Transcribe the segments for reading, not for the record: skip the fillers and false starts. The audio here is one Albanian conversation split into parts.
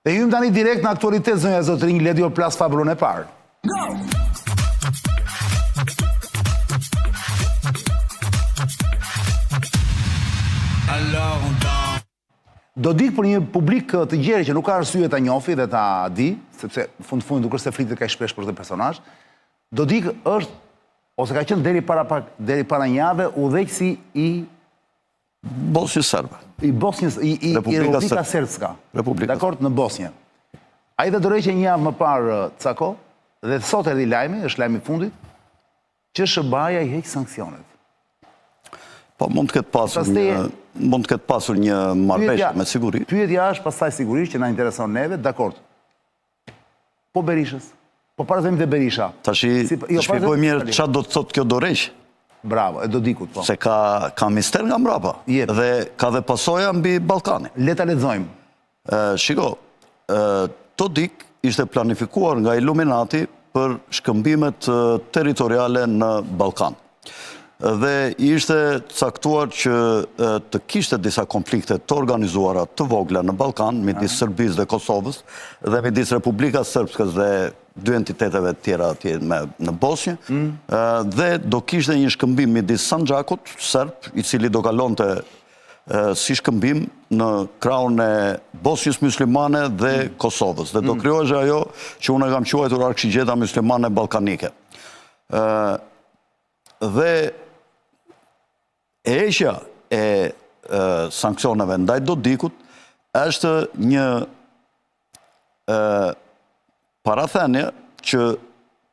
E hymë tani direkt në aktualitet, zonja Zotrinj, le t'ju plas fabrun e parë. Dodik për një publik të gjerë që nuk ka arsye ta njohë dhe ta di, sepse fund duke se flitet ka shpesh për këtë personazh, Dodik është, ose ka qenë deri para një jave, udhëheqësi i Bosnjës Serbe. I Republika Srpska. Dakor, në Bosnjë. Ai dhe dorëheqë një javë më parë Cako, dhe sot erdhi lajmi, është lajmi i fundit, që SBA-ja i heq sanksionet. Po mund të ketë pasur një marrëveshje me siguri. Pyetja është pastaj sigurisht që na intereson neve, dakord. Po Berishës. Po para zemit e Berisha. Tashi, shpjegoj mirë çfarë do të thotë kjo dorëheqje. Bravo, e Dodikut, po. Se ka mister nga mbrapa. Dhe ka dhe pasoja mbi Ballkanin. Le ta lexojmë. Shiko, Dodik ishte planifikuar nga Illuminati për shkëmbimet territoriale në Ballkan. Dhe ishte caktuar që të kishte disa konflikte të organizuara të vogla në Ballkan, midis Serbisë dhe Kosovës, dhe midis Republikës Srpskës dhe dy entiteteve tjera atje në Bosnjë, dhe do kishte një shkëmbim midis Sandžakut, serb, i cili do kalonte si shkëmbim në krahun e Bosnjës muslimane dhe Kosovës. Dhe do krijohej ajo që unë e kam quajtur Arksigjeta muslimane ballkanike. Dhe heqja e sanksioneve ndaj Dodikut është një parathënie që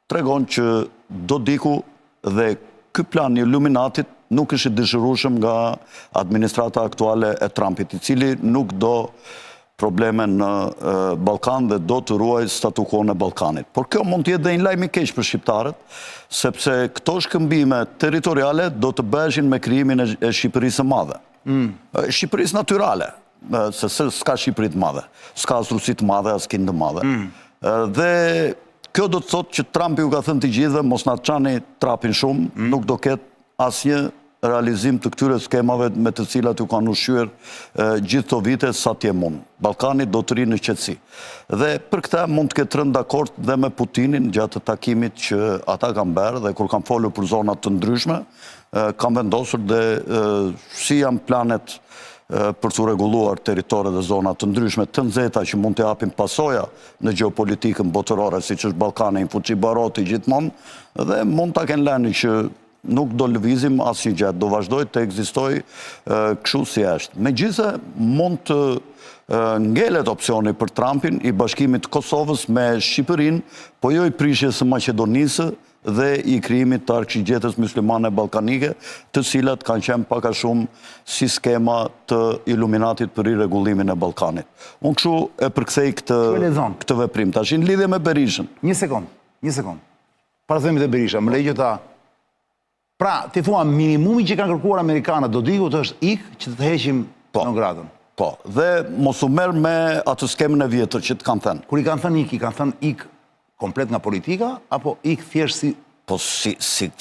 tregon që Dodiku dhe ky plan i Illuminatit nuk është i dëshirueshëm nga administrata aktuale e Trumpit, i cili nuk do probleme në Ballkan dhe do të ruaj statu quo në Ballkanit. Por kjo mund të jetë dhe një lajm i keq për shqiptarët, sepse këto shkëmbime territoriale do të bëheshin me krijimin e Shqipërisë së madhe. Shqipërisë natyrale, se s'ka Shqipëri të madhe, s'ka as Rusi të madhe, as Kinë të madhe. Dhe kjo do të thotë që Trumpi u ka thënë të gjithëve mos na çani trapin shumë, nuk do ketë asnjë realizim të këtyre skemave me të cilat ju kanë ushqyer gjithë këto vite sa t'je mund. Ballkani do të rinë në qetësi. Dhe për këtë mund të ketë rënë dakord dhe me Putinin gjatë takimit që ata kanë bërë dhe kur kanë folur për zona të ndryshme, kanë vendosur dhe si janë planet për të rregulluar territore dhe zona të ndryshme të nxehta që mund të japin pasoja në gjeopolitikën botërore, siç është Ballkani, fuçi baroti gjithmonë, dhe mund ta kenë lënë që nuk do lëvizim asnjë gjë, do vazhdoj të ekzistojë kështu si është. Megjithëse mund të ngelet opsioni për Trumpin i bashkimit të Kosovës me Shqipërinë, po jo i prishjes së Maqedonisë dhe i krijimit të Arksigjetës muslimane ballkanike, të cilat kanë qenë pak a shumë si skema të Illuminatit për rregullimin e Ballkanit. Unë kështu e përkthej këtë veprim. Tash në lidhje me Berishën. Një sekond. Para zemit e Berisha, më lejë ta. Pra, ti thua minimumi që kanë kërkuar amerikanët Dodikut është që të heqim në gradën. Po, dhe mos u merr me atë skemën e vjetër që të kanë thënë. Kur i kanë thënë i kanë thënë komplet nga politika, apo thjesht si... Po si...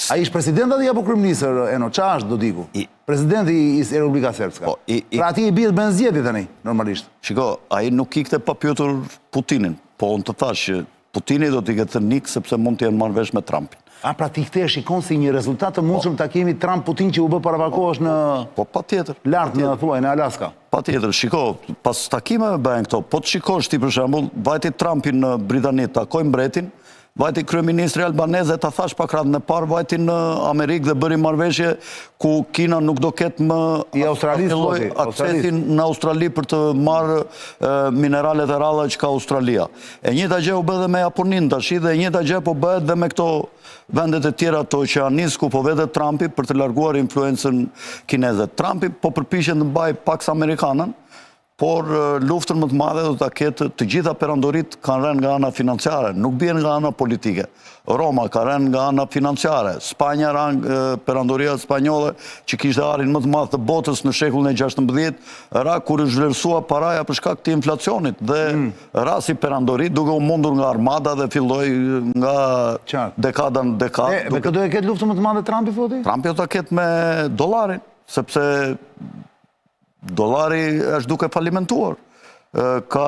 A ish president ati apo kryeministër, Eno, qa është Dodiku? Presidenti i Republika Srpska. Pra ati i bie benzjeti tani, normalisht. Shiko, ai nuk ikte pa pyetur Putinin, po unë të thash që Putini do t'i ketë nik sepse mund t'jenë marrë vesh me Trumpin. Pra ti kthehesh shikon si një rezultat të mundshëm takimit Trump-Putin që u bë para pak kohësh në... Po, patjetër. Lart në thuaj, në Alaska. Patjetër, shiko, pas takimeve bëhen këto, po të shikosh ti për shembull, vajti Trumpin në Britani takoi mbretin, vajti kryeministri albanez ta thash pak radhën e parë, vajti në Amerikë dhe bëri marrëveshje ku Kina nuk do ketë më aksesin në Australi për të marrë mineralet e ralla që ka Australia. E njëjta gjë u bë dhe me Japoninë tash, dhe e njëjta gjë po bëhet dhe me këto vendet e tjera të oqeanisë ku po vete Trumpi për të larguar influencën kineze. Trumpi po përpiqet të mbajë Pax Americanën, por luftën më të madhe do ta ketë të gjitha perandorit kanë rënë nga ana financiare, nuk bien nga ana politike. Roma ka rënë nga ana financiare, Spanja perandoria spanjolle që kishte arin më të madh të botës në shekullin e 16, ra kur është vlerësua paraja për shkak të inflacionit dhe rasi perandori duke u mundur nga armada dhe filloi nga dekada në dekadë. Me këtë do e ketë luftën më të madhe Trumpi thotë? Trumpi do ta ketë me dollarin, sepse dollari është duke falimentuar. Ka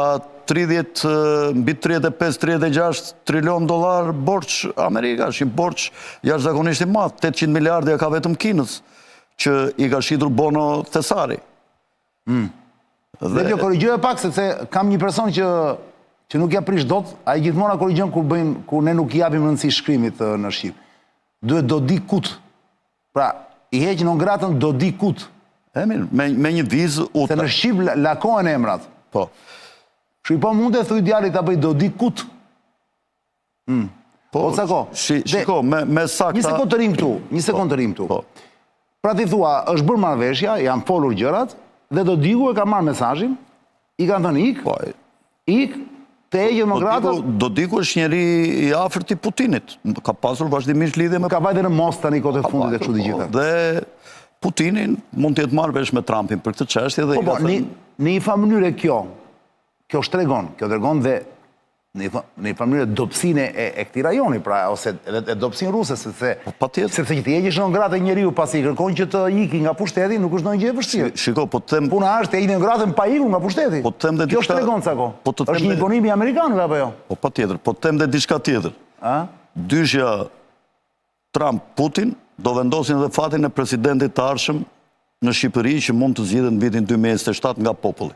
mbi 35-36 trilion dollar borç Amerika, është një borç jashtëzakonisht i madh, 800 miliardë ka vetëm Kinës, që i ka shitur Bono Thesari. Dhe kjo korrigjohet pak, sepse kam një person që nuk ja prish dot, ai gjithmonë korrigjon kur ne nuk i japim rëndësi shkrimit në shqip. Duhet do di kut. Pra, i heq non gratën do di kut. E mirë, me një vizë Se në shqip lakohen emrat. Po. Që i po mund të thuj djalit ta bëj do di kut. Po, Sako. Shiko, me sakta... Një sekund të rim këtu. Pra ti thua, është bërë marrëveshja, janë folur gjërat, dhe do diku e ka marrë mesazhin, i kanë thënë ik, të heqë demokratët. Dodiku është njeri i afërt i Putinit. Ka pasur vazhdimisht lidhje me... Ka vajte në mos tani kote fundit e kështu të gjitha. Dhe Putinin mund të jetë marrëvesh me Trumpin për këtë çështje dhe... Po, në një fa mënyrë kjo shtregon dhe në një fa mënyrë dopsinë e këtij rajoni, pra, ose edhe dopsinë ruse, sepse që të heqësh non gratë njeriu pasi kërkon që të iki nga pushteti, nuk është ndonjë gjë e vështirë. Shiko, po të them... Puna është të heqë non gratën pa ikur nga pushteti. Kjo shtregon Sako. Është një imponim i amerikanëve apo jo? Po patjetër, po të them dhe diçka tjetër. Dyshja Trump-Putin do vendosin edhe fatin e presidentit të ardhshëm në Shqipëri që mund të zgjidhet në vitin 2027 nga populli.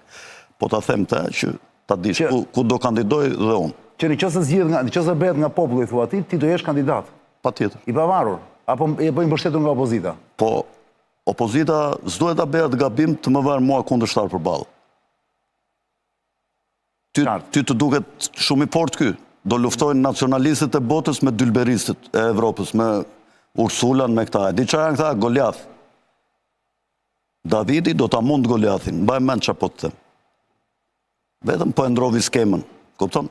Po ta them të që ta dish ku do kandidoj dhe unë. Që nëse bëhet nga populli, thua ti do jesh kandidat. Patjetër. I pavarur, apo i mbështetur nga opozita? Po, opozita s'duhet ta bëhet gabim të më vërë mua kundërshtar përballë. Ty të duket shumë i fort ky. Do luftojnë nacionalistët e botës me dylberistët e Evropës, me Ursulan, me këta. Di çfarë janë këta? Goliath. Davidi do ta mund Goliathin. Mbaj mend çapo të them. Vetëm po e ndrovi skemën. Kupton?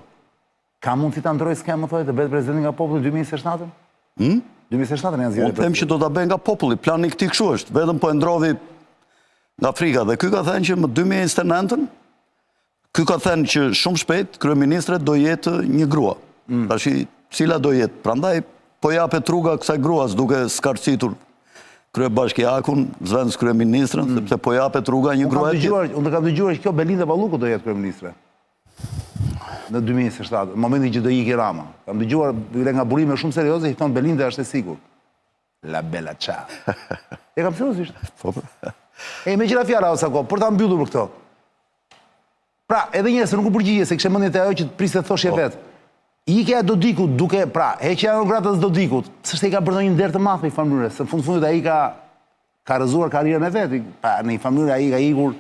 Ka mund të ta ndroj skemën, thoj, të bëhet president nga populli 2027? 2027 janë zgjedhjet. Unë them që do ta bëj nga populli. Plani i këtij kështu është. Vetëm po e ndrovi nga Afrika dhe ky ka thënë që më 2029-ën ky ka thënë që shumë shpejt kryeministre do jetë një grua. Tash cila do jetë? Prandaj po japet rruga kësaj gruas duke skarcitur kryebashkiakun, zvendës kryeministrën, sepse po japet rruga një grua. Unë kam dëgjuar që kjo Belinda Balluku do jetë kryeministre në 2027, në momentin që do ikë Rama. Kam dëgjuar nga burime shumë serioze, i thonë Belinda është e sigurt. La bella ciao. E kam seriozisht. Me qira fjala Sako, për ta mbyllur për këto. Pra, edhe njëse nuk u përgjigje se kështë mendjen të ajo që të priste thoshje vetë. Ikja e Dodikut duke, pra, heqja e gratës Dodikut, s'është i ka bërë një nder të madh në një familje, se në fundit ai ka rrëzuar karrierën e vet, pra në një familje ai ka ikur,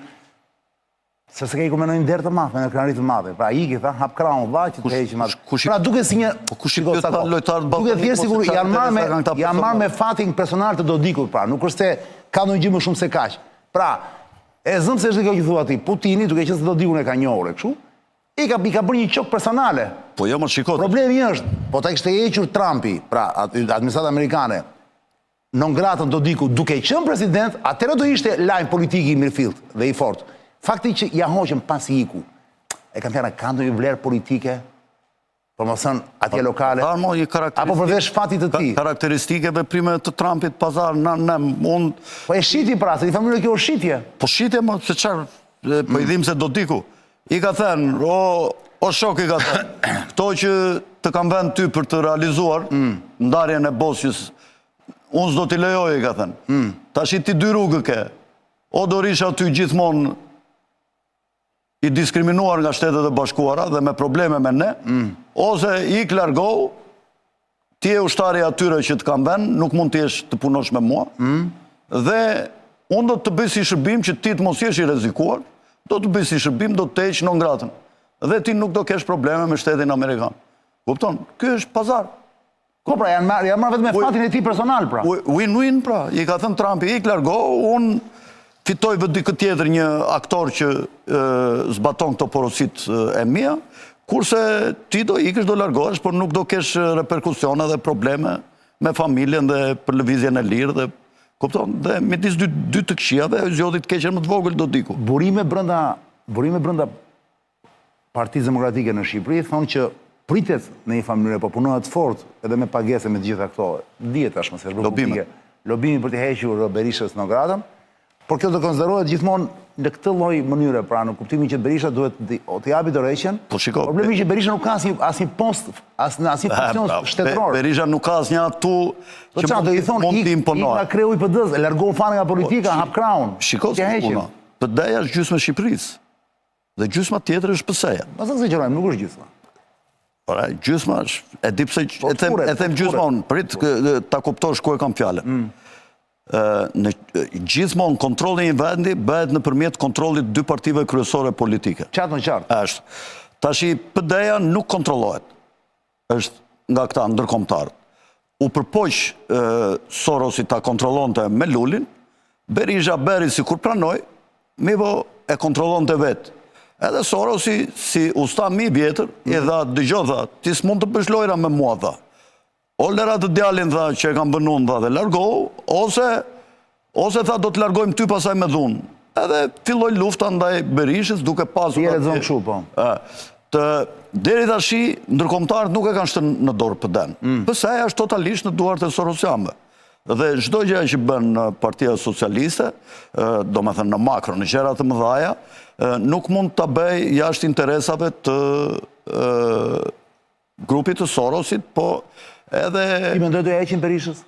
se ka ikur me një nder të madh, me një krenari të madh. Pra iki tha, hap krahun vllaj që të heqë madh. Pra duke si një duke thjesht sikur janë marrë me fatin personal të Dodikut, pra, nuk është se ka ndonjë gjë më shumë se kaq. Pra, e zëm se është kjo që thua ti, Putini, duke qenë se Dodikun e ka njohur kështu, i ka bërë një qok personale. Po jo më shikot. Problemi është, po ta kishte hequr Trumpi, pra administrata amerikane, non gratën Dodiku duke qenë president, atëherë do ishte lajm politik i mirëfillt dhe i fortë. Fakti që ja hoqën pas i iku, e kanë thënë ka ndonjë vlerë politike, promocion atje lokale, apo përveç fatit të tij. Karakteristike veprime të Trumpit pazar, po e shiti pra, se i familje kjo është shitje. Po shitje më, se çfarë, po i dhim se Dodiku. I ka thënë, o shok i ka thënë, këto që të kam vend ty për të realizuar, ndarjen e Bosnjës, unë s'do t'i lejoj, i ka thënë. Tash i ti dy rrugë ke, o do rish aty gjithmonë i diskriminuar nga Shtetet e Bashkuara dhe me probleme me ne, ose i largohu, ti e ushtari atyre që të kam vend, nuk mund t'jesh të punosh me mua, dhe unë do të bëj si shërbim që ti të mos jesh i rrezikuar, do të bëj si shërbim, do të heq non gratën. Dhe ti nuk do kesh probleme me Shtetin Amerikan. Kupton? Ky është pazar. Ko pra, janë marrë vetëm me fatin e tij personal, pra. Win-win, pra. I ka thënë Trumpi, ik largohu, unë fitoj vë dikë tjetër një aktor që zbaton këto porosit e mia, kurse ti do ikësh, do largohesh, por nuk do kesh reperkusione dhe probleme me familjen dhe për lëvizjen e lirë dhe kupton, dhe midis dy të këqijave, zgjodhi të keqen më të vogël Dodiku. Burime brenda Partisë Demokratike në Shqipëri thonë që pritet në një familje, po punohet fort edhe me pagese me të gjitha këto. Dihet tashmë se është politike. Lobimi për të hequr Berishës në gratën, Por kjo do konsiderohet gjithmonë në këtë lloj mënyre, pra në kuptimin që Berisha duhet të japi dorëheqjen. Po shiko. Problemi që Berisha nuk ka asnjë post, asnjë funksion shtetëror. Berisha nuk ka asnjë atu që mund të imponohet. Nga kreu i PD-s, largohu fare nga politika, hap krahun. Shiko se puna. PD-ja është gjysmë e Shqipërisë. Dhe gjysma tjetër është PS-ja. Mos egzagjerojmë, nuk është gjysma. Ora, gjysma është, e di pse e them gjysma unë, prit ta kuptosh ku e kam fjalën. Gjithmonë kontrolli i një vendi bëhet nëpërmjet kontrollit dy partive kryesore politike. Qartë në qartë. Është. Tashi PD-ja nuk kontrollohet. Është nga këta ndërkombëtarët. U përpoq Sorosi ta kontrollonte me Lulin, Berisha beri si kur pranoj, mivo e kontrollonte vetë. Edhe Sorosi, si usta mi vjetër, i dha, dëgjo, dha, ti s'mund të bësh lojra me mua, dha. O lera të djalin, dha, që e kam bënun, dha, dhe largohu, ose tha, do të largojmë ty pasaj me dhunë. Edhe filloj lufta ndaj Berishës, duke pasur... Ti e zonë këshu, po. Deri tashi, ndërkombëtarët nuk e kanë shtën në dorë PD-n. Pëse ajo është totalisht në duart e Sorosianëve. Dhe çdo gjë që bën Partia Socialiste, do me thënë në makro, në gjëra të mëdhaja, nuk mund të bëj jashtë interesave të grupit të Sorosit, po edhe... Ti mendoj të heqin Berishës?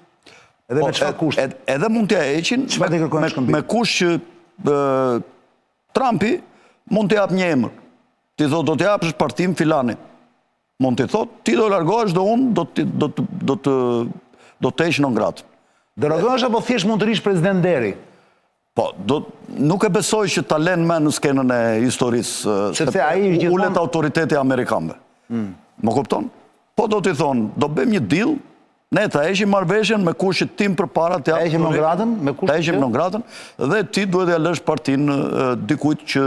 Edhe me çfarë kushti? Edhe mund t'ja heqin me kusht që Trumpi mund të jap një emër. Ti thot do të japësh partim filanit. Mund të thot, ti do largohesh dhe unë do të heq non gratë. Do largohesh apo thjesht mund të rish president deri? Po, nuk e besoj që ta lënë me në skenën e historisë, ulet autoriteti amerikanëve. Më kupton? Po do t'i thonë, do bëjmë një deal, ne ta heqim marrëveshjen me kusht që tim përpara të heqim non gratën, me kusht ta heqim non gratën, dhe ti duhet ja lësh partinë dikujt që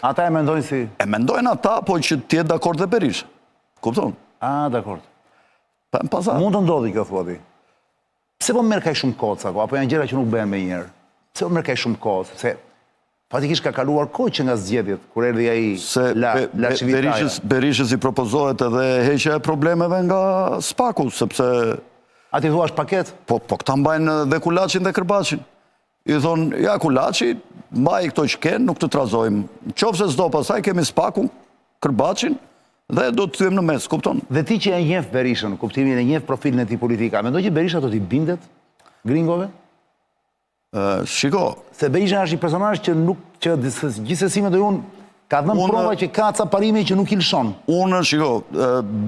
ata e mendojnë si? E mendojnë ata, po që t'jetë dakord dhe Berisha. Kupton? Dakord. Mund të ndodhi kjo, thua ti. Pse po merr kaq shumë kohë, apo janë gjëra që nuk bëhen me njëherë? Pse po merr kaq shumë kohë? Sepse fatikisht ka kaluar kohë që nga zgjedhjet, kur erdhi ai Laçivitaja. Berishës i propozohet edhe heqja e problemeve nga Spaku, sepse... A ti thuash paket? Po këta mbajnë dhe Kulaçin dhe Kërbaçin. I thonë, ja Kulaçi, mbaj këto që kenë, nuk të trazojmë. Qofse s'do pasaj, kemi Spakun, Kërbaçin, dhe do të thyem në mes, kupton? Dhe ti që e njeh Berishën, kuptimin e njeh profilin e tij politika, mendoj që Berisha do t'i bindet gringove? Shiko. Se Berisha është një personazh që gjithsesi mendoj unë ka dhënë prova që ka ca parime që nuk i lëshon. Unë, shiko,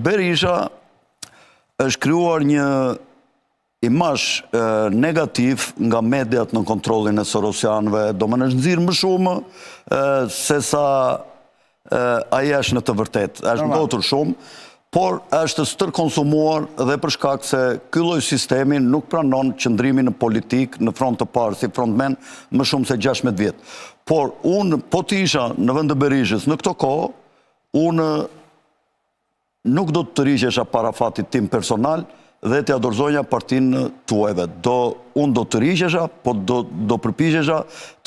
Berisha është krijuar një imazh negativ nga mediat në kontrollin e Sorosianëve, do më nxirr më shumë se sa ai është në të vërtetë, është mbotur shumë, por është stërkonsumuar dhe për shkak se ky lloj sistemi nuk pranon qëndrimin në politik në front të parë si frontman më shumë se 16 vjet. Por unë, po të isha në vend të Berishës në këto kohë, unë nuk do të riqesha para fatit tim personal dhe t'ja dorëzonja partinë tuajve. Unë do të riqesha, po do përpiqesha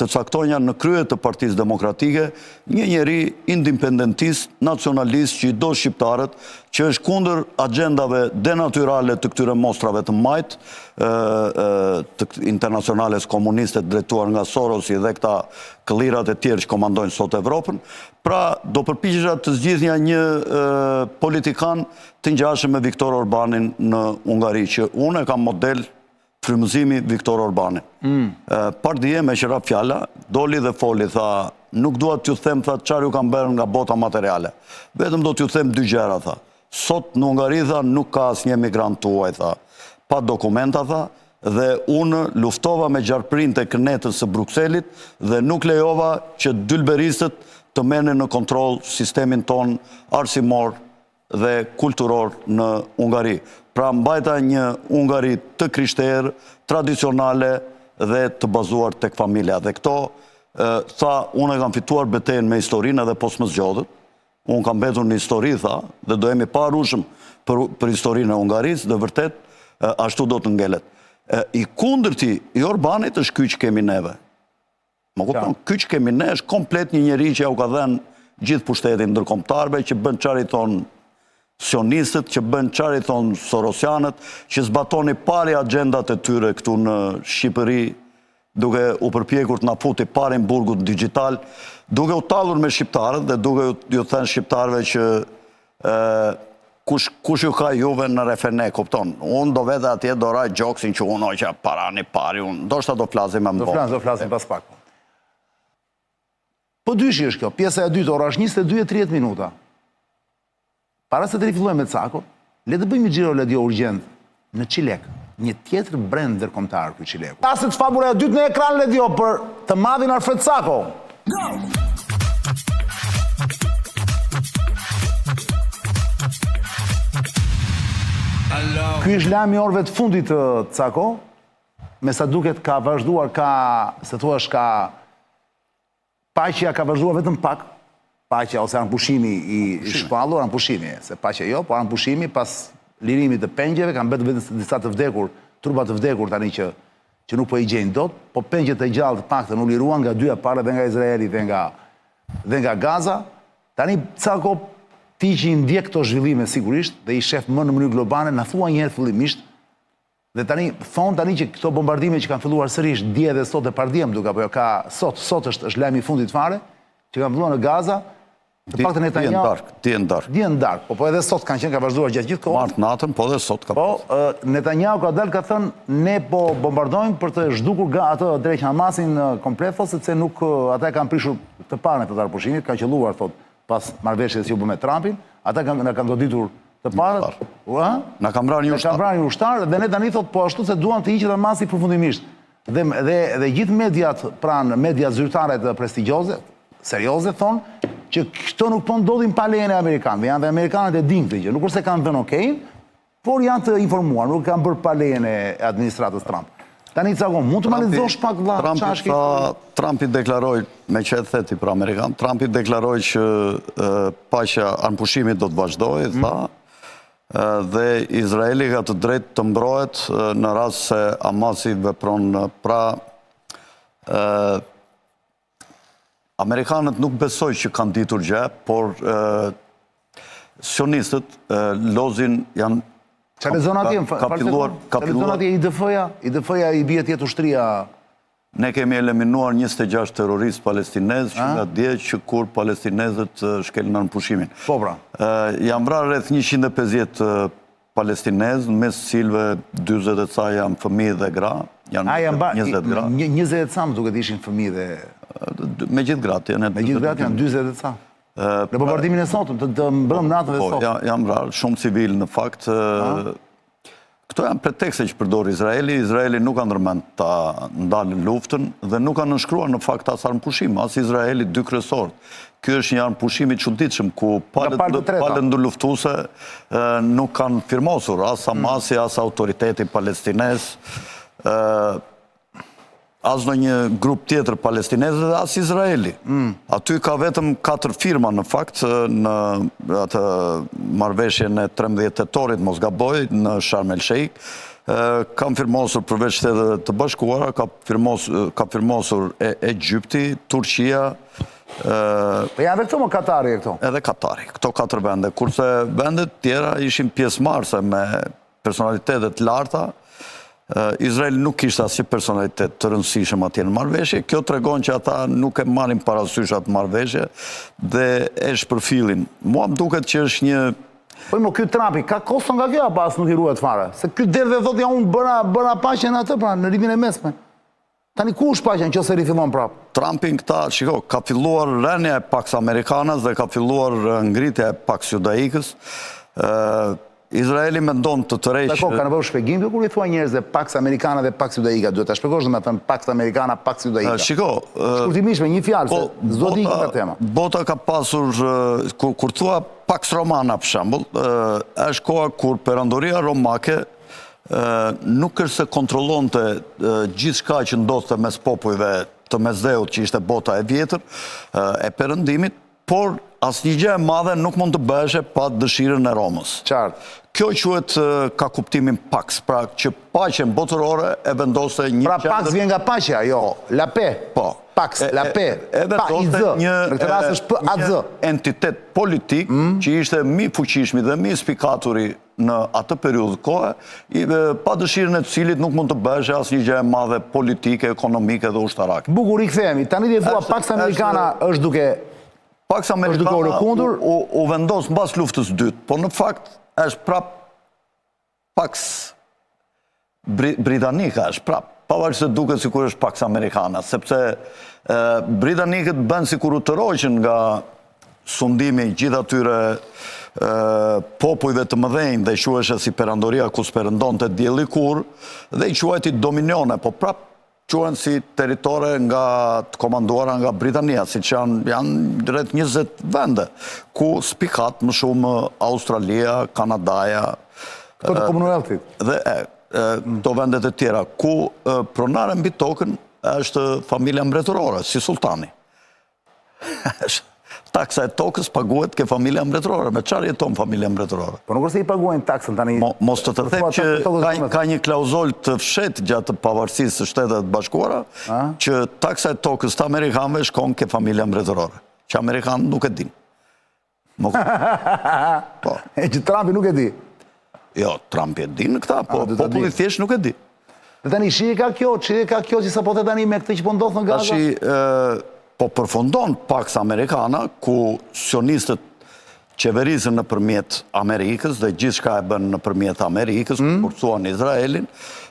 të caktonja në krye të Partisë Demokratike një njeri independentist, nacionalist që i do shqiptarët, që është kundër agendave denatyrale të këtyre mostrave të majt, të internacionales komuniste drejtuar nga Sorosi dhe këta këllirat e tjerë që komandojnë sot Evropën. Pra, do përpiqesha të zgjidhja një politikan të ngjashëm me Viktor Orbanin në Ungari, që unë e kam model frymëzimi Viktor Orbanin. Partia me qëra fjala, doli dhe foli, tha, nuk dua t'ju them, tha, çfarë ju kam bërë nga bota materiale. Vetëm do t'ju them dy gjëra, tha. Sot në Ungari, tha, nuk ka asnjë emigrant tuaj, tha, pa dokumenta, tha, dhe unë luftova me gjarprin të kënetës së Brukselit dhe nuk lejova që dylberistët të menen në kontrol sistemin ton arsimor dhe kulturor në Ungari. Pra mbajta një Ungari të krishterë, tradicionale dhe të bazuar tek familja. Dhe këto, tha, unë e kam fituar betejën me historinë edhe pos më zgjodhët. Unë kam betur në histori, tha, dhe do jemi pa rushëm për historinë e Ungarisë, dhe vërtet, ashtu do të ngelet. I kundërti, i Orbanit është ky që kemi neve. Më kupton, ky që kemi ne është komplet një njeri që ja u ka dhenë gjithë pushtetin ndërkombëtarëve, që bën çfarë i thon sionistët, që bën çfarë i thon sorosianët, që zbatoni pari agendat e tyre këtu në Shqipëri, duke u përpjekur të na futi parin burgut digital, duke u tallur me shqiptarët dhe duke ju thënë shqiptarëve që kush ju ka juve në refene, kupton? Unë do vete atje do raj gjoksin që unë oqa parani pari, unë do shta do flasim me më Do flasim pas pak. Po dyshi është kjo, pjesa e dytë, ora është 22:30 minuta. Para se të rifillojmë me Cakon, le të bëjmë xhiro radio urgjent në Çilek, një tjetër brend ndërkombëtar ky Çileku. Taset favora e dytë në ekran radio për të madhin Alfred Cako. Ky është lajmi i orëve të fundit të Cako, me sa duket ka vazhduar, paqja ka vazhduar vetëm pak, paqja ose anëpushimi i shpallur, anëpushimi, se paqja jo, por anëpushimi pas lirimit të pengjeve, kanë mbetur vetëm disa të vdekur, trupa të vdekur tani që nuk po i gjejnë dot, po pengjet e gjallë të paktën u liruan nga dyja palët, dhe nga Izraeli dhe nga Gaza. Tani Cako, ti që i ndjek këto zhvillime sigurisht dhe i shef më në mënyrë globale, na thua një herë fillimisht, dhe tani thonë tani që këto bombardime që kanë filluar sërish dje dhe sot e pardiem duke apo jo ka sot është lajmi i fundit fare që kanë filluar në Gaza, të paktën dje në darkë, po edhe sot kanë qenë, ka vazhduar gjatë gjithë kohës. Martë natën, po edhe sot ka. Po, Netanyahu ka dalë, ka thënë ne po bombardojmë për të zhdukur atë drejt Hamasin komplet, thotë sepse nuk ata kanë prishur të parën e të darpushimit, kanë qelluar thotë pas marrëveshjes që u bë me Trumpin, ata na kanë goditur të parët, na kanë vrarë një ushtar, dhe ne tani thot po ashtu se duan të hiqet Hamasi përfundimisht. Dhe gjithë mediat, pranë mediat zyrtare të prestigjioze, serioze thonë që këto nuk po ndodhin pa lejen e amerikanëve, janë dhe amerikanët e dinë këtë gjë, nuk është se kanë dhënë okejin, por janë të informuar, nuk kanë bërë pa lejen e administratës Trump. Tani Cako, mund të më lexosh pak vëlla çashki? Trumpi deklaroi, me që e theti për Amerikan, Trumpi deklaroi që paqja anëpushimit do të vazhdojë, tha, dhe Izraeli ka të drejtë të mbrohet në rast se Hamasi vepron pra Amerikanët nuk besoj që kanë ditur gjë, por sionistët lozin janë Qa lezon atje, IDF-ja i bje tjetë ushtria? Ne kemi eliminuar 26 terroristë palestinezë që nga dje që kur palestinezët shkelin në pushimin. Po pra. Janë vrarë rreth 150 palestinezë, në mes cilve 40 e ca janë fëmijë dhe gra. Janë 20 gra. 20 e ca më duket ishin fëmijë dhe... Me gjithë gratë janë. Me gjithë gratë janë 20 e ca. Në bombardimin e sotëm, të mbrëm natën dhe sotëm. Po, janë vrarë shumë civil në fakt. Këto janë pretekste që përdor Izraeli. Izraeli nuk ka ndërmend ta ndalë luftën dhe nuk ka nënshkruar në fakt as armëpushim, as Izraeli dy kryesorët. Ky është një armëpushim i çuditshëm ku palët ndërluftuese nuk kanë firmosur as Hamasi, as autoriteti palestinez, as në një grup tjetër palestinez dhe as Izraeli. Aty ka vetëm 4 firma në fakt në atë marrëveshjen e 13 tetorit, mos gaboj, në Sharm el Sheikh. Kam firmosur përveç Shteteve të Bashkuara, ka firmosur Egypti, Turqia. Po janë dhe këto më Katari e këto? Edhe Katari, këto 4 vende. Kurse vendet tjera ishin pjesëmarrëse me personalitetet larta. Izraeli nuk kishte asnjë personalitet të rëndësishëm atje në marrëveshje. Kjo tregon që ata nuk e marrin parasysh atë marrëveshje dhe e shpërfillin. Mua më duket që është një... Po më ky Trumpi, ka kosto nga kjo apo as nuk i ruhet fare? Se ky derdhe thotë ja unë bëra paqen atë pra në rrymën e mesme. Tani ku është paqja nëse rifillon prap? Trumpi këta, shiko, ka filluar rënja e Pax Americanas dhe ka filluar ngritja e Pax Judaicës. Izraeli mendon të tërheqë... Ka nevojë shpjegim kjo kur i thua njerëzve Pax Americana dhe Pax Judaica, duhet ta shpjegosh domethënë Pax Americana, Pax Judaica. Shiko, shkurtimisht me një fjalë se s'do di këtë tema. Bota ka pasur kur thua Pax Romana për shembull, është koha kur perandoria romake nuk është se kontrollonte gjithçka që ndodhte mes popujve të Mesdheut, që ishte bota e vjetër e perëndimit, por asnjë gjë e madhe nuk mund të bëheshe pa dëshirën e Romës. Qartë. Kjo quhet ka kuptimin Pax, pra që paqen botërore e vendoste një... Pra Pax vjen nga paqja, jo, la paix. Po. Pax, la paix, PAIZ, në këtë rast është PAZ. Entitet politik që ishte mi fuqishmi dhe mi spikaturi në atë periudhë kohe, pa dëshirën e të cilit nuk mund të bësh asnjë gjë e madhe politike, ekonomike dhe ushtarake. Bukur, rikthehemi. Tani dhe thua Pax Americana është duke Pax Americana u vendos mbas luftës së dytë, por në fakt është prap Pax Britanika, është prap, pavarësisht se duket sikur është Pax Americana, sepse britanikët bën sikur u tërhoqën nga sundimi gjithë atyre popujve të mëdhenj dhe i quheshe si perandoria ku s'perëndonte dielli kurrë dhe i quajti dominione, po prap quhen si territore nga të komanduara nga Britania, siç janë rreth 20 vende, ku spikat më shumë Australia, Kanadaja, këto të Commonwealthit. Dhe këto vendet e tjera, ku pronare mbi tokën është familja mbretërore, si sultani. Taksa e tokës paguhet ke familja mbretërore. Me çfarë jeton familja mbretërore? Po nuk është se i paguajnë taksën tani. Mos të them që ka një klauzol të fshetë gjatë pavarësisë së Shtetet Bashkuara, që taksa e tokës të amerikanëve shkon ke familja mbretërore. Që amerikanët nuk e din. E që Trumpi nuk e di. Jo, Trumpi e din këta, po populli thjesht nuk e di. Dhe tani shije ka kjo që sa po të tani me këtë që po ndodh në Gaza. Po përfundon Pax Americana, ku sionistët qeverisën nëpërmjet Amerikës dhe gjithçka e bën nëpërmjet Amerikës, ku forcuan Izraelin,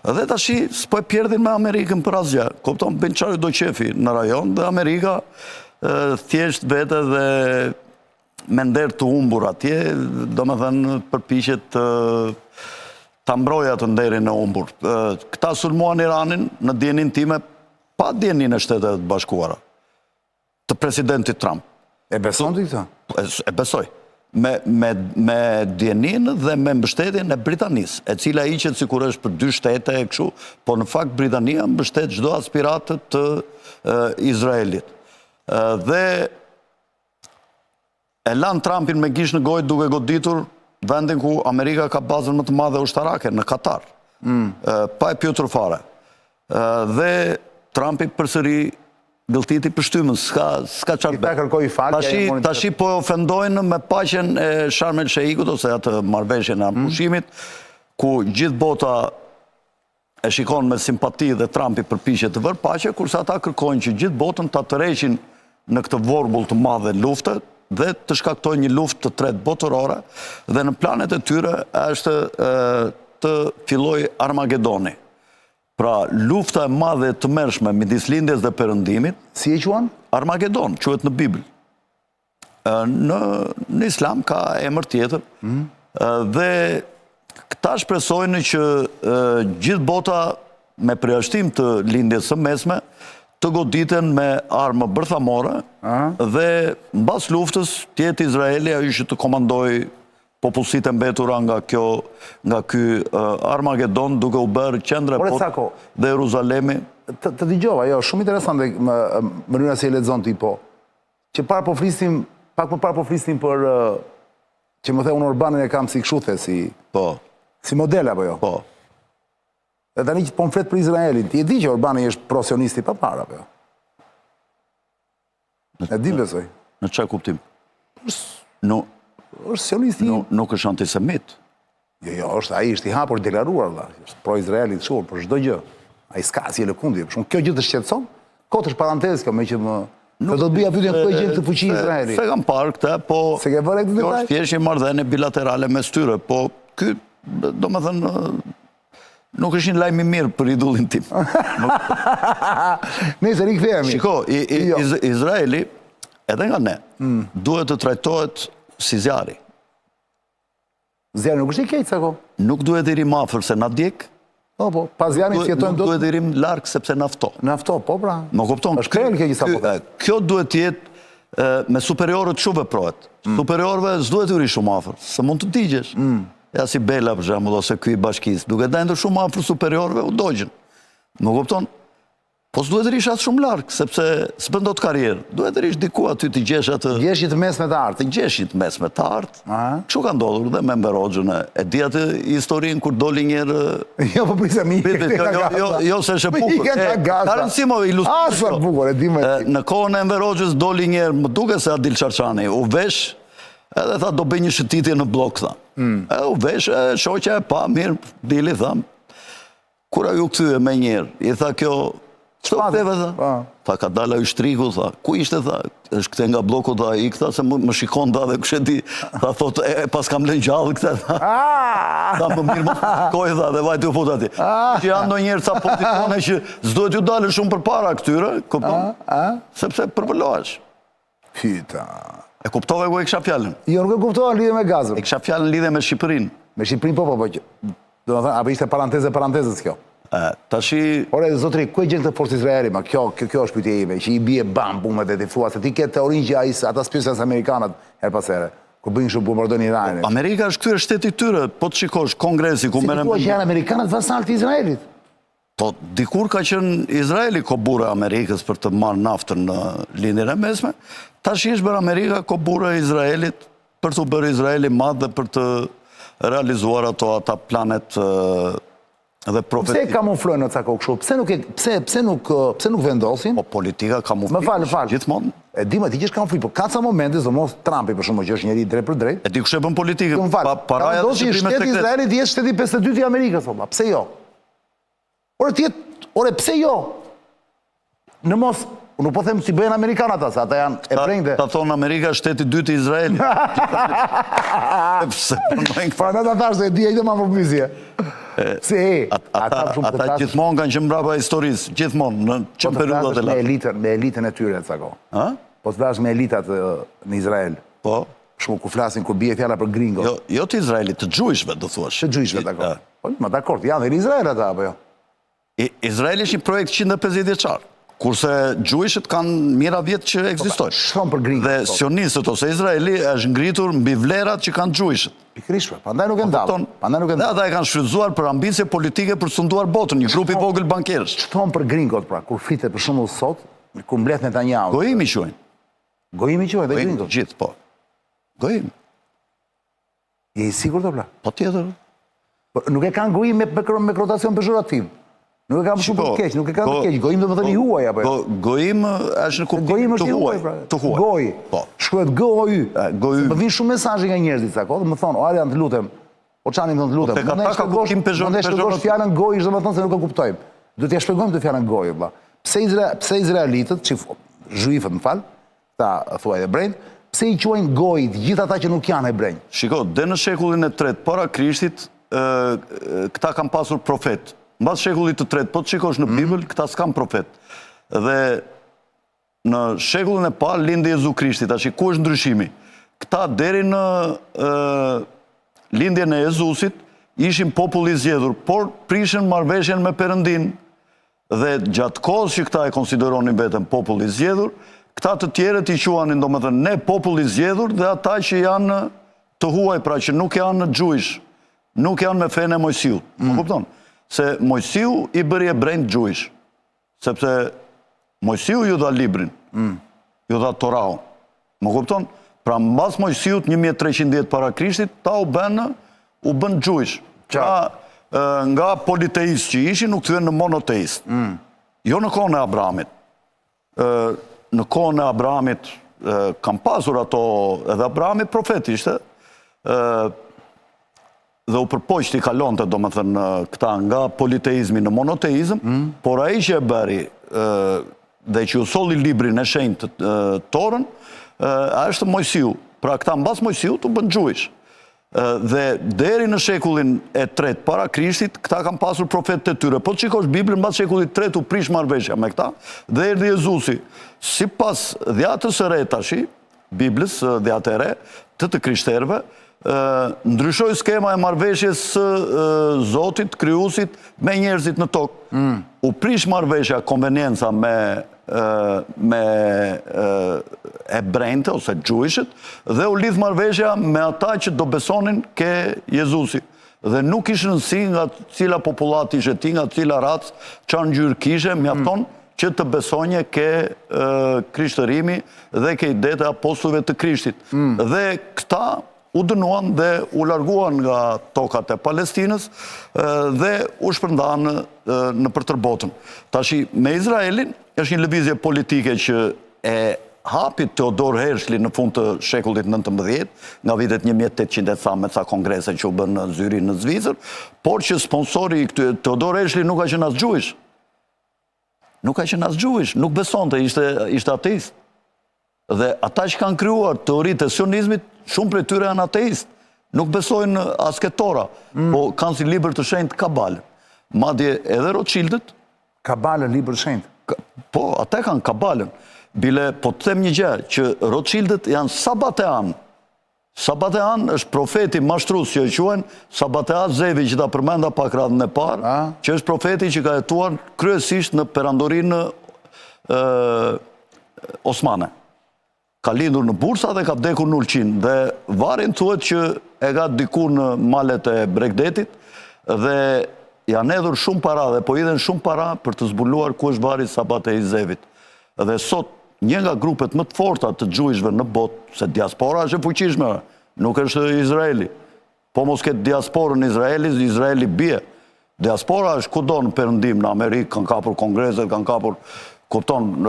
dhe tashi s'po e pjerdhin me Amerikën për asgjë. Kupton, bën çfarë do qefi në rajon dhe Amerika thjesht vete dhe me nder të humbur atje, domethënë përpiqet ta mbrojë atë nderin e humbur. Këta sulmuan Iranin në dijenin time pa dijenin e Shtetet Bashkuara, të presidentit Trump. E beson ti këtë? E besoj. Me djenin dhe me mbështetjen e Britanisë, e cila iqet sikur është për 2 shtete e kështu, por në fakt Britania mbështet çdo aspiratë të Izraelit. Dhe e lan Trumpin me gishtë në gojë duke goditur vendin ku Amerika ka bazën më të madhe ushtarake, në Katar. Pa e pyetur fare. Dhe Trumpi përsëri gëlltiti për shtymën, s'ka çfarë bë. Tashi po ofendojnë me paqen e Sharm el Sheikut ose atë marrëveshjen e ampushimit, ku gjithë bota e shikon me simpati dhe Trumpi përpiqet të vërë paqe, kurse ata kërkojnë që gjithë botën ta tërheqin në këtë vorbull të madh lufte dhe të shkaktojnë një luftë të tretë botërore, dhe në planet e tyre është të fillojë Armagedoni. Pra, lufta e madhe të mërshme midis lindjes dhe perëndimit, si e quan? Armagedon, quhet në Bibël. Në Islam ka emër tjetër. Dhe këta shpresojnë që gjithë bota me përjashtim të lindjes së mesme të goditen me armë bërthamore dhe mbas luftës tjetë Izraeli ai që të komandojë popullsitë e mbetura nga ky Armagedon, duke u bërë qendra dhe Jeruzalemi. Të dëgjova, jo, shumë interesante mënyra si e lexon ti, po. Që pak më parë po flisnim për që më the unë Orbanin e kam si kështu the, si model apo jo. Po. Dhe tani që po më flet për Izraelin, ti e di që Orbani është pro-sionisti pa parë apo jo? E di besoj. Në çfarë kuptim? Është sionisti. Nuk është antisemit. Jo, ai është i hapur deklaruar, është pro-Izraelit shumë, për çdo gjë. Ai s'ka asnjë lëkundje. Për shkak kjo gjë të shqetëson? Kotësh parantezë kjo, me që më do të bëja pyetjen ku e gjen këtë fuqi Izraeli. Se kam parë këtë, po se ke vënë këtë detaj? Është thjesht një marrëdhënie bilaterale mes tyre, po ky, domethënë, nuk është një lajm i mirë për idullin tim. Nëse rikthehemi. Shiko, Izraeli edhe nga ne duhet të trajtohet si zjarri. Zjarri nuk është i keq sako. Nuk duhet i rim afër se na djeg. Po, pas zjarrit jetojmë dot. Duhet i rim larg sepse na fto. Na fto, po pra. Më kupton? Është krel kjo që sapo. Kjo duhet të jetë me superiorët shumë veprohet. Superiorëve s'duhet i ri shumë afër, se mund të digjesh. Ja si Bela për shembull ose ky i bashkisë, duke dalë shumë afër superiorëve u dogjën. Më kupton? Po s'duhet të rish atë shumë larg, sepse s'bën dot karrierë. Duhet të rish diku aty të gjesh atë gjeshit mesme të artë. Të gjeshit mesme të artë. Kështu ka ndodhur dhe me Enver Hoxhën. E di atë historinë kur doli një herë. Jo, po prisa mi. Jo se është e bukur. Ka rëndësi më ilustroj. Sa bukur, e di më. Në kohën e Enver Hoxhës doli një herë, më duket se Adil Çarçani u vesh, edhe tha do bëj një shëtitje në blok tha. U vesh, shoqja e pa, mirë, dili, tham, kura ju këthyë me njerë, i tha kjo, qëto këteve, tha? Tha, ka dala u shtriku, tha, ku ishte, tha, është këte nga bloku, tha, i këta se më shikon, tha, dhe kështë di, tha, thot, pas kam lën gjallë këte, tha, tha, më mirë më koj, tha, dhe vajtë u fut ati. Që janë do njerë ca pozicione që zdojt ju dalë shumë për para këtyre, kupton, sepse përvëllohesh. Fyta. E kuptove ku e kisha fjallën? Jo, nuk e kuptova lidhe me gazën. E kisha fjallën lidhe me Shqipërinë. Me Shqipërinë po, do të thënë, apo ishte parantezës kjo? Tashi... Ore, zotri, ku e gjenë këtë forcë Izraeli, ma kjo është pyetje ime, që i bie bam, bumet e ti thua, se ti ke teorinë që ata spjusën se Amerikanat her pas here, kur bëjnë shumë bombardojnë Iranin. Amerika është këtyre shteti tyre, po të shikosh, kongresi, ku merem... Si ti thua që janë Amerikanat vasall të Izraelit? Po, dikur ka qenë Izraeli kobura Amerikës për të marrë naftën në lindjen e mesme, tashi është bërë Amerika kobura Izraelit për të bërë Izraeli madh dhe për të realizuar ata planet dhe profetik. Pse kamuflojnë në ca kohë kështu? Pse nuk vendosin? Po politika kamuflojnë. Më fal. Gjithmonë. E di më ti që është kamuflojnë, po ka ca momente, domos Trumpi për shkak që është njëri drejt për drejt. E di kush e bën politikën. Më fal. Paraja të shqiprimet shteti Izraelit jetë shteti 52 i Amerikës, thonë. Pse jo? Ore pse jo? Në mos nuk po them si bëjnë Amerikanat ata, se ata janë e brengde. Ta thonë Amerika shteti dytë i Izraelit. Pse punojnë? Para ta thash se e di edhe më përpyesje. Ata gjithmonë kanë qenë mbrapa historisë, gjithmonë në çm periudhat e lartë. Me elitën e tyre ca kohë. Po të flas me elitat në Izrael. Po. Shumë ku flasin kur bie fjala për gringo. Jo të Izraelit, të xhuishve do thuash. Të xhuishve dakord. Po, më dakord, janë në Izrael ata apo jo? Izraeli është një projekt 150 vjeçar, kurse xhuishët kanë mira vjet që ekzistojnë. Shkon për gringo. Dhe sionistët ose Izraeli është ngritur mbi vlerat që kanë xhuishët. Pikërisht, prandaj nuk e ndall. Dhe ata e kanë shfrytzuar për ambicie politike për të sunduar botën, një grup i vogël bankerësh. Ç'thon për gringot pra, kur flitet për shembull sot, kur mbledh Netanyahu. Gojimi quajnë. Gojimi quajnë dhe gringot. Gjithë po. Gojim. Je i sigurt apo? Po tjetër. Nuk e kanë gojim me rotacion pejorativ. Nuk e kanë shumë për keq, nuk e kanë për keq. Gojim do të thënë i huaj apo jo? Po gojim është në kuptim të huaj. Të huaj. Goj. Po. Shkruhet GOY. Gojim. Më vijnë shumë mesazhe nga njerëzit sa kohë, më thonë, "O Arian, të lutem." O çanin të lutem. Tek ata ka kuptim pejorativ fjalën goj, domethënë se nuk e kuptojmë. Do t'ja shpjegojmë të fjalën goj, vëlla. Pse izraelitët, zhuifët, më fal, ta thuaj dhe brend, pse i quajnë goj të gjithë ata që nuk janë hebrej? Shiko, dhe në shekullin e 3 para Krishtit, këta kanë pasur profet. Mbas shekullit të 3, po të shikosh në Bibël, këta s'kan profet. Dhe në shekullin e parë lindi Jezu Krishti, tash ku është ndryshimi? Këta deri në lindjen e Jezusit ishin popull i zgjedhur, por prishin marrëveshjen me Perëndin. Dhe gjatë kohës që këta e konsideronin veten popull i zgjedhur, këta të tjerët i quanin domethënë ne popull i zgjedhur dhe ata që janë të huaj, pra që nuk janë xhuish, nuk janë me fenë e Mojsiut. Po kupton? Se Mojsiu i bëri hebrejt xhuish, sepse Mojsiu ju dha librin, ju dha Toraun. Më kupton? Pra mbas Mojsiut 1300 vjet para Krishtit, ta u bën xhuish. Pra nga politeist që ishin u kthyen në monoteist. Jo në kohën e Abrahamit. Në kohën e Abrahamit kam pasur ato, edhe Abrahami profet ishte, dhe u përpoqti kalonte domethënë këta nga politeizmi në monoteizëm, por ai që e bëri dhe që u solli librin e shenjtë Torën, është Mojsiu. Pra këta mbas Mojsiut u bën xhuish. Dhe deri në shekullin e 3 para Krishtit, këta kanë pasur profetët e tyre. Po të shikosh Biblën, mbas shekullit 3 u prish marrëveshja me këta, dhe erdhi Jezusi. Sipas dhjatës së re tashi, Biblës, dhjatë e re, të krishterëve, ndryshoi skema e marrëveshjes së Zotit, Krijuesit me njerëzit në tokë. U prish marrëveshja, konvenienca me hebrejtë ose xhuishët dhe u lidh marrëveshja me ata që do besonin ke Jezusi. Dhe nuk ishte rëndësi nga cila popullat ishe ti, nga cila racë, çfarë ngjyrë kishe, mjafton që të besonje ke krishtërimi dhe ke idetë e apostujve të Krishtit. Dhe këta u dënuan dhe u larguan nga tokat e Palestinës dhe u shpërndan në përtër botën. Tashi, me Izraelin, është një lëvizje politike që hapi Teodor Herzli në fund të shekullit 19, nga vitet 1800 sa me ca kongrese që u bën në Zyrin në Zvicër, por që sponsori i Teodor Herzli nuk ka qenë as gjuish. Nuk ka qenë as gjuish, nuk besonte, ishte ateist. Dhe ata që kanë krijuar teoritë e sionizmit, shumë prej tyre janë ateist. Nuk besojnë asketora, po kanë si libër të shenjtë Kabalën. Madje edhe Rothschildët. Kabalën, libër të shenjtë? Po, ata kanë Kabalën. Bile, po të them një gjë, që Rothschildët janë Sabatean. Sabatean është profeti mashtrus që e quajnë Sabatea Zevi, që ta përmenda pak radhën e parë, që është profeti që ka jetuar kryesisht në perandorinë osmane. Ka lindur në Bursa dhe ka vdekur në Ulqin. Dhe varin thuhet që e ka diku në malet e Bregdetit dhe janë edhur shumë para dhe po idhen shumë para për të zbuluar ku është vari Sabate i Zevit. Dhe sot një nga grupet më të forta të gjujshve në botë, se diaspora është e fuqishme, nuk është Izraeli. Po mos ketë diasporën Izraeli bie. Diaspora është kudo në perëndim, në Amerikë, kanë kapur kongreset, kanë kapur kupton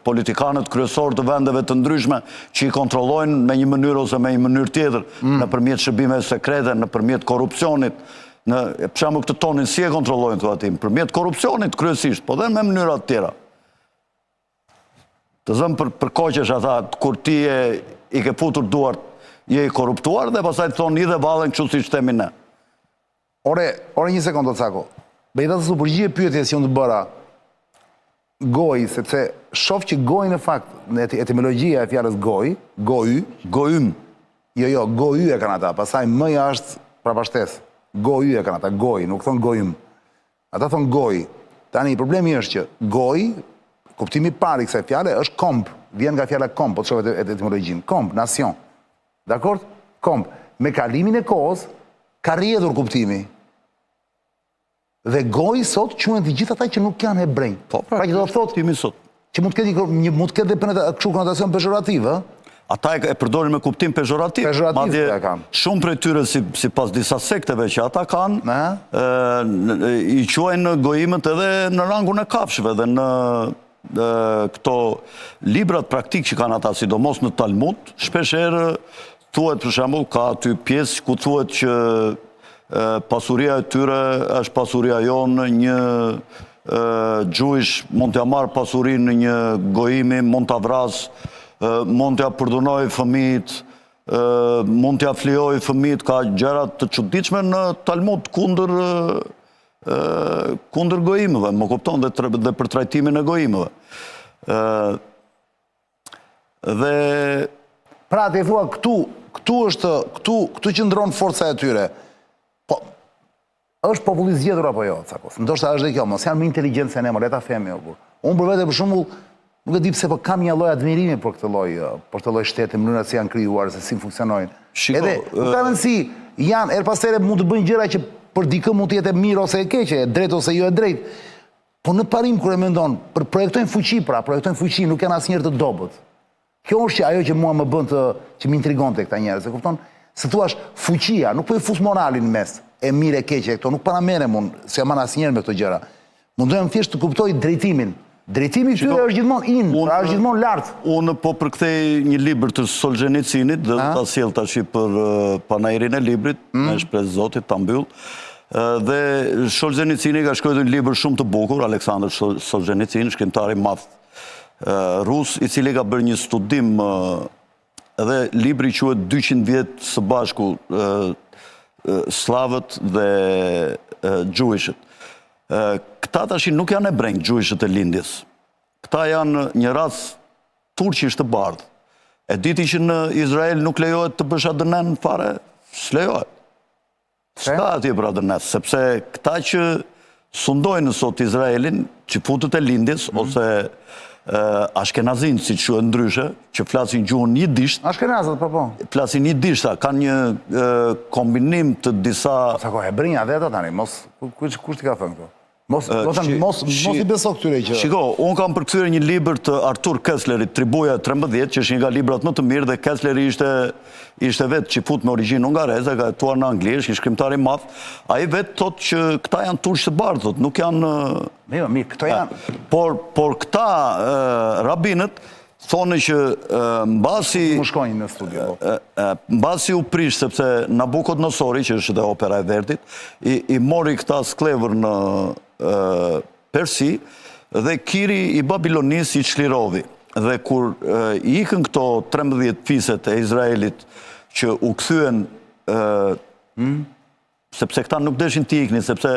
politikanët kryesorë të vendeve të ndryshme që i kontrollojnë me një mënyrë ose me një mënyrë tjetër, nëpërmjet shërbimeve sekrete, nëpërmjet korrupsionit, për shembull këtë tonin si e kontrollojnë thotë, nëpërmjet korrupsionit kryesisht, po dhe me mënyra të tjera. Të zëm për koqesh ata kur ti i ke futur duart, je i korruptuar dhe pastaj thonë i dhe vallen kështu siç themi ne. Ore një sekondë Cako. Bejta të su përgjigje pyetjes që unë të bëra goj, sepse shoh që goj në fakt, në etimologjia e fjalës goj, goym. Jo, goj e kanë ata, pastaj mëja është prapashtes. Goj e kanë ata, goj, nuk thonë gojm. Ata thonë goj. Tani, problemi është që goj, kuptimi pari kësaj fjale, është komp. Vjen nga fjala komp, po të shohë etimologjin. Komp, nacion. Dakord? Komp. Me kalimin e kohës, ka rrjedhur kuptimi. Dhe goj sot quhen të gjithë ata që nuk janë hebrej. Pra që do thotë që mund të ketë kështu konotacion pejorativ, ë? Ata e përdorin me kuptim pejorativ. Pejorativ e kanë. Shumë prej tyre sipas disa sekteve që ata kanë, i quajnë gojimet edhe në rangun e kafshëve dhe në këto librat praktik që kanë ata, sidomos në Talmud, shpesh herë thuhet për shembull ka aty pjesë ku thuhet që pasuria e tyre është pasuria jonë, një gjujsh mund t'ja marrë pasurin në një gojimi, mund t'a vras, mund t'ja përdunoj fëmijët, mund t'ja flijoj fëmijët, ka gjërat të çuditshme në Talmud kundër gojimeve, më kupton, dhe për trajtimin e gojimeve. Dhe pra ti thua këtu qëndron forca e tyre. Është populli zgjedhur apo jo, Cakos? Ndoshta është dhe kjo, mos janë më inteligjentë se ne, le ta themi jo. Unë për vete për shembull, nuk e di pse po kam një lloj admirimi për këtë lloj shteti, mënyra si janë krijuar, se si funksionojnë. Edhe nuk ka rëndësi, janë her pas here mund të bëjnë gjëra që për dikë mund të jetë mirë ose e keqe, e drejtë ose jo e drejtë. Po në parim kur e mendon, projektojnë fuqi, nuk janë asnjëherë të dobët. Kjo është ajo që mua më bën që më intrigonte këta njerëz, e kupton? Se thua fuqia, nuk po i fus moralin në mes. E mire e keqe këto, nuk paramerem unë, se jam asnjëherë me këto gjëra. Mundohem thjesht të kuptoj drejtimin. Drejtimi këtyre është gjithmonë pra është gjithmonë lart. Unë po përkthej një libër të Solzhenitsynit, dhe ta sjell tash për panairin e librit, me shpresë Zotit ta mbyll. Dhe Solzhenitsini ka shkruar një libër shumë të bukur, Aleksandr Solzhenitsyn, shkrimtar i madh rus, i cili ka bërë një studim, edhe libri quhet 200 vjet së bashku, slavët dhe gjujshët. Këta tash nuk janë ebrenj, gjujshët e lindjes. Këta janë një ras turqisht të bardhë. E diti që në Izrael nuk lejohet të bësh adënen fare, s'lejohet. S'ka atje për adënes, sepse këta që sundojnë sot Izraelin, që futët e lindjes, ose ashkenazin, si që ndryshe, që flasin gjuhën jidisht. Ashkenazat, po. Flasin jidishta, kanë një kombinim të disa... Sa ko, hebrinja dhe ata tani, mos, kush t'i ka thënë këto? Mos i beso këtyre që... Shiko, unë kam përkthyer një libër të Arthur Kesslerit, Tribuja 13, që është një nga librat më të mirë, dhe Kessleri ishte vetë që fut me origjinë hungareze, ka jetuar në Angli, është një shkrimtar i madh. Ai vetë thotë që këta janë turqë të bardhë, thotë, nuk janë... Mirë, këto janë... Por këta rabinët thonë që mbasi... Më shkojnë në studio. Mbasi u prish, sepse Nabukodnosori, që është dhe opera e Verdit, i mori këta sklevër në Persi, dhe Kiri i Babilonis i çlirovi. Dhe kur i ikën këto 13 fiset e Izraelit që u kthyen, sepse këta nuk deshin t'i iknin, sepse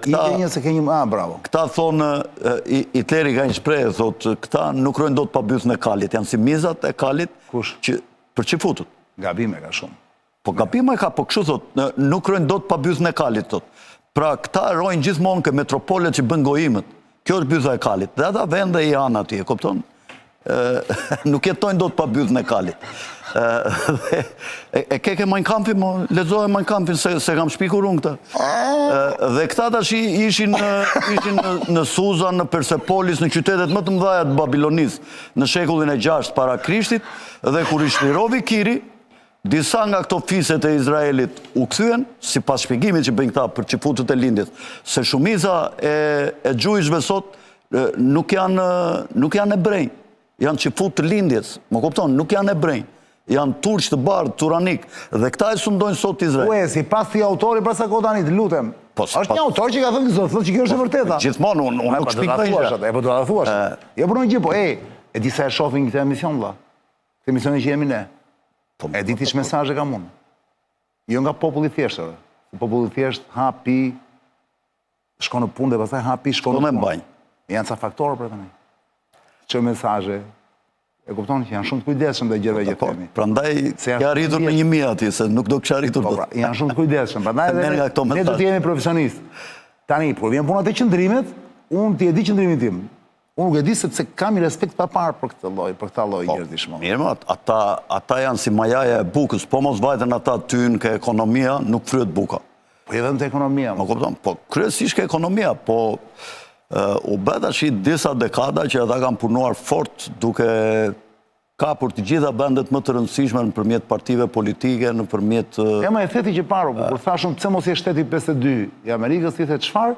këta thonë, Hitleri ka një shprehje, thotë, këta nuk rojnë dot pa bythën e kalit, janë si mizat e kalit, për që futut. Gabime ka shumë. Po gabime ka, po kështu thotë, nuk rojnë dot pa bythën e kalit, thotë. Pra këta rojnë gjithmonë ke metropolet që bën gojimet. Kjo është bytha e kalit. Dhe ata vende i janë atje, kupton? Nuk jetojnë dot pa bythën e kalit. E keke Mein Kampin, lexoje Mein Kampin se kam shpikur unë këta. Dhe këta tash ishin në Suza, në Persepolis, në qytetet më të mëdha të Babilonis, në shekullin e 6 para Krishtit, dhe kur i shlirovi Kiri, disa nga këto fiset e Izraelit u kthyen, si pas shpjegimit që bëjnë këta për qifutët e lindjes, se shumica e gjujshve sot nuk janë ebrej, janë qifut të lindjes, më kupton, nuk janë ebrej, janë turq të bardh, turanik, dhe këta e sundojnë sot Izrael. Ue, si pas të autori, prasa kodanit, lutem. Është një autor që ka thënë thotë që kjo është e vërteta. Gjithmonë, unë nuk shpik të një. E po do ta thuash. Jo për një gjë, po e di sa e shohin këtë emision valla. Këtë emisionin që jemi ne. E di tish mesazhe kam unë. Jo nga populli thjeshtër. Populli thjesht hapi, shkon në punë dhe pastaj hapi, shkon në punë. Janë ca faktorë për tani. Ço mesazhe. E kupton që janë shumë të kujdesshëm dhe gjërave që themi. Prandaj ka arritur në 1000 aty, se nuk do kisha arritur dot. Janë shumë të kujdesshëm. Prandaj ne do të jemi profesionistë. Tani, kur vjen puna te qëndrimet, unë ti e di qëndrimin tim. Unë nuk e di sepse kam i respekt pa parë për këtë lloj njerëzish. Mirë, ata janë si majaja e bukës, po mos vajten ata tynë ke ekonomia, nuk fryet buka. Po edhe në ekonomia. Më kupton, po kryesisht ke ekonomia, po u bë tash disa dekada që ata kanë punuar fort duke kapur të gjitha vendet më të rëndësishme nëpërmjet partive politike, nëpërmjet... Ema e theti që paru, kur thashëm pse mos je shteti 52 i Amerikës, ti the çfarë?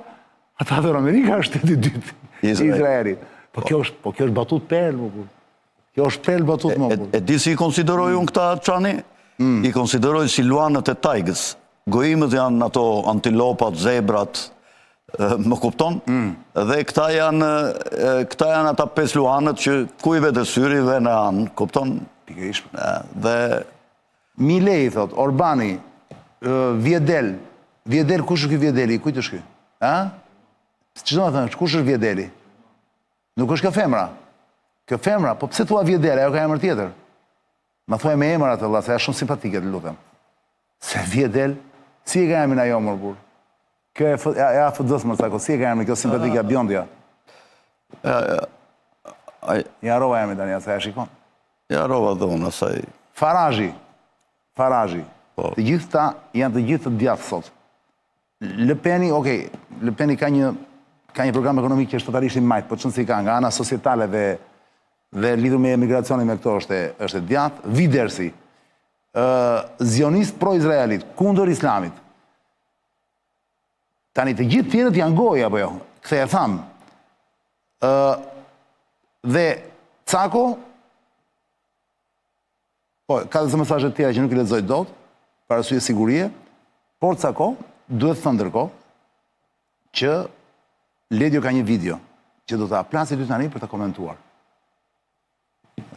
Ata thënë Amerika është shteti i dytë i Izraelit. Po kjo është batut perl, kjo është perl batut më. E di si i konsideroj unë këta çani? I konsideroj si luanët e tajgës. Gojimet janë ato antilopat, zebrat, më kupton? Dhe këta janë ata 5 luanët që kujve të syri dhe në anë, kupton? Pikërisht. Dhe... Milei, thot, Orbani, Vjedel. Vjedel, kush është ky Vjedeli? Kujt është ky? Që do të thënë, kush është Vjedeli? Nuk është kjo femra. Kjo femra, po pse thua Vjedel, ajo ka emër tjetër? Ma thuaj me emër atë, se është shumë simpatike, të lutem. Se Vjedel, si e ka emrin ajo më burr? Kjo e AFD-s më sako, si e ka emrin kjo simpatike Bjondja? Ja rova emrin tani, sa e shikon? Ja rova dhe unë, asaj... Faraji. Të gjithë ta janë të gjithë të djathtë sot. Le Peni, okej, Le Peni ka një program ekonomik që është totalisht i majt, po çon si ka nga ana societale dhe lidhur me emigracionin me këto është e djathtë. Widersi, zionist pro-izraelit, kundër islamit. Tani të gjithë tjerët janë gojë apo jo? Kthe e tham. Dhe Cako, po ka dhe mesazhe të tjera që nuk i lexoj dot, për arsye sigurie, por Cako duhet thënë ndërkohë që Ledio ka një video që do ta plasë ty tani për ta komentuar.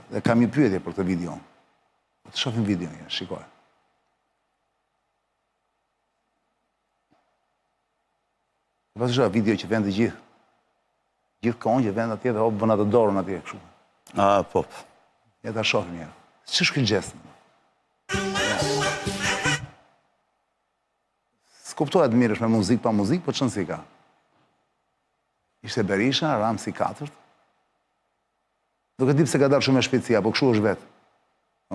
Dhe kam një pyetje për këtë video. Të shohim videon, shikoj. Pas është video që vend të gjithë kohën që vend atje dhe hop vën atë dorën atje kështu. Po. Ja ta shohim një. Ç'është ky gjest? S'kuptohet mirë është me muzikë pa muzikë, po çon si ka. Ishte Berisha, Ramsi 4. Nuk e di pse ka dalë shumë me shpejtësi, apo kështu është vetë.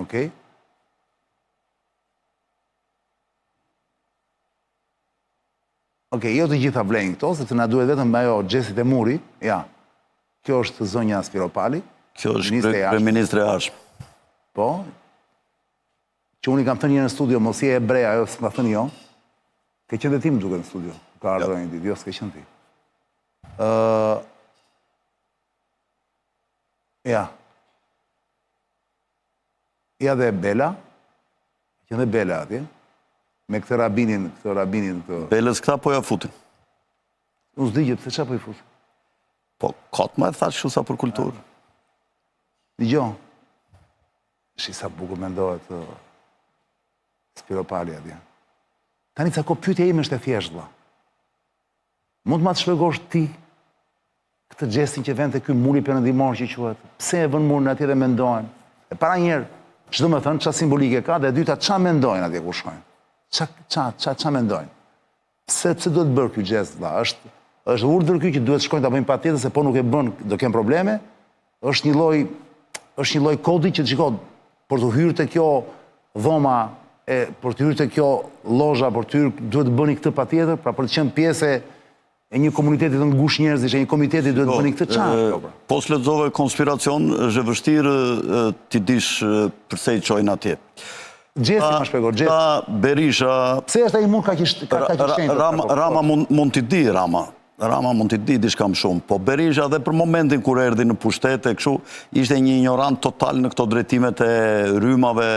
Okej? Okej, jo të gjitha vlejnë këto, sepse na duhet vetëm ajo Gjesit e Muri, ja. Kjo është zonja Spiropali. Kjo është kryeministre e jashtme. Po, që unë i kam thënë një në studio, mos je ebrea, ajo s'ka thënë jo. Ke qenë dhe ti më duke në studio, ka ardhur një ditë, jo s'ke qenë ti. Ja. Ja dhe Bela, qenë dhe Bela atje, me këtë rabinin këtë... Belës këta po ja futin. Unë s'digje, pëse qa po i futin? Po, katë ma e thashë shu sa për kulturë. Digjo, shi sa bukur mendohet Spiropali atje. Tani ca ko pyetja ime është e thjeshtë, vlla. Mund ma të shpjegosh ti këtë gjestin që vend të ky muri perëndimor që quhet? Pse e vën murin atje dhe mendojnë? E para njerë, çdo më thënë, çfarë simbolike ka, dhe e dyta ç'a mendojnë atje ku shkojnë? Ç'a mendojnë? Pse duhet bërë ky gjest, vlla? Është urdhër ky që duhet shkojnë ta bëjnë patjetër, se po nuk e bën do kem probleme. Është një lloj kodi që shikoj, për të hyrë te kjo dhoma, për të hyrë te kjo lozha, për të hyrë duhet të bëni këtë patjetër, pra për të qenë pjesë e një komuniteti të ngushtë njerëzish, e një komiteti duhet të bëni këtë çfarë? Po s'lexove konspiracion, është e vështirë ti dish përse i çojnë atje. Gjesti ma shpjego, gjesti. Ta Berisha... Pse është ai mund ka që shenjë? Rama mund t'i di, Rama mund t'i di diçka më shumë, po Berisha dhe për momentin kur erdhi në pushtet e kështu, ishte një ignorant total në këto drejtimet e rrymave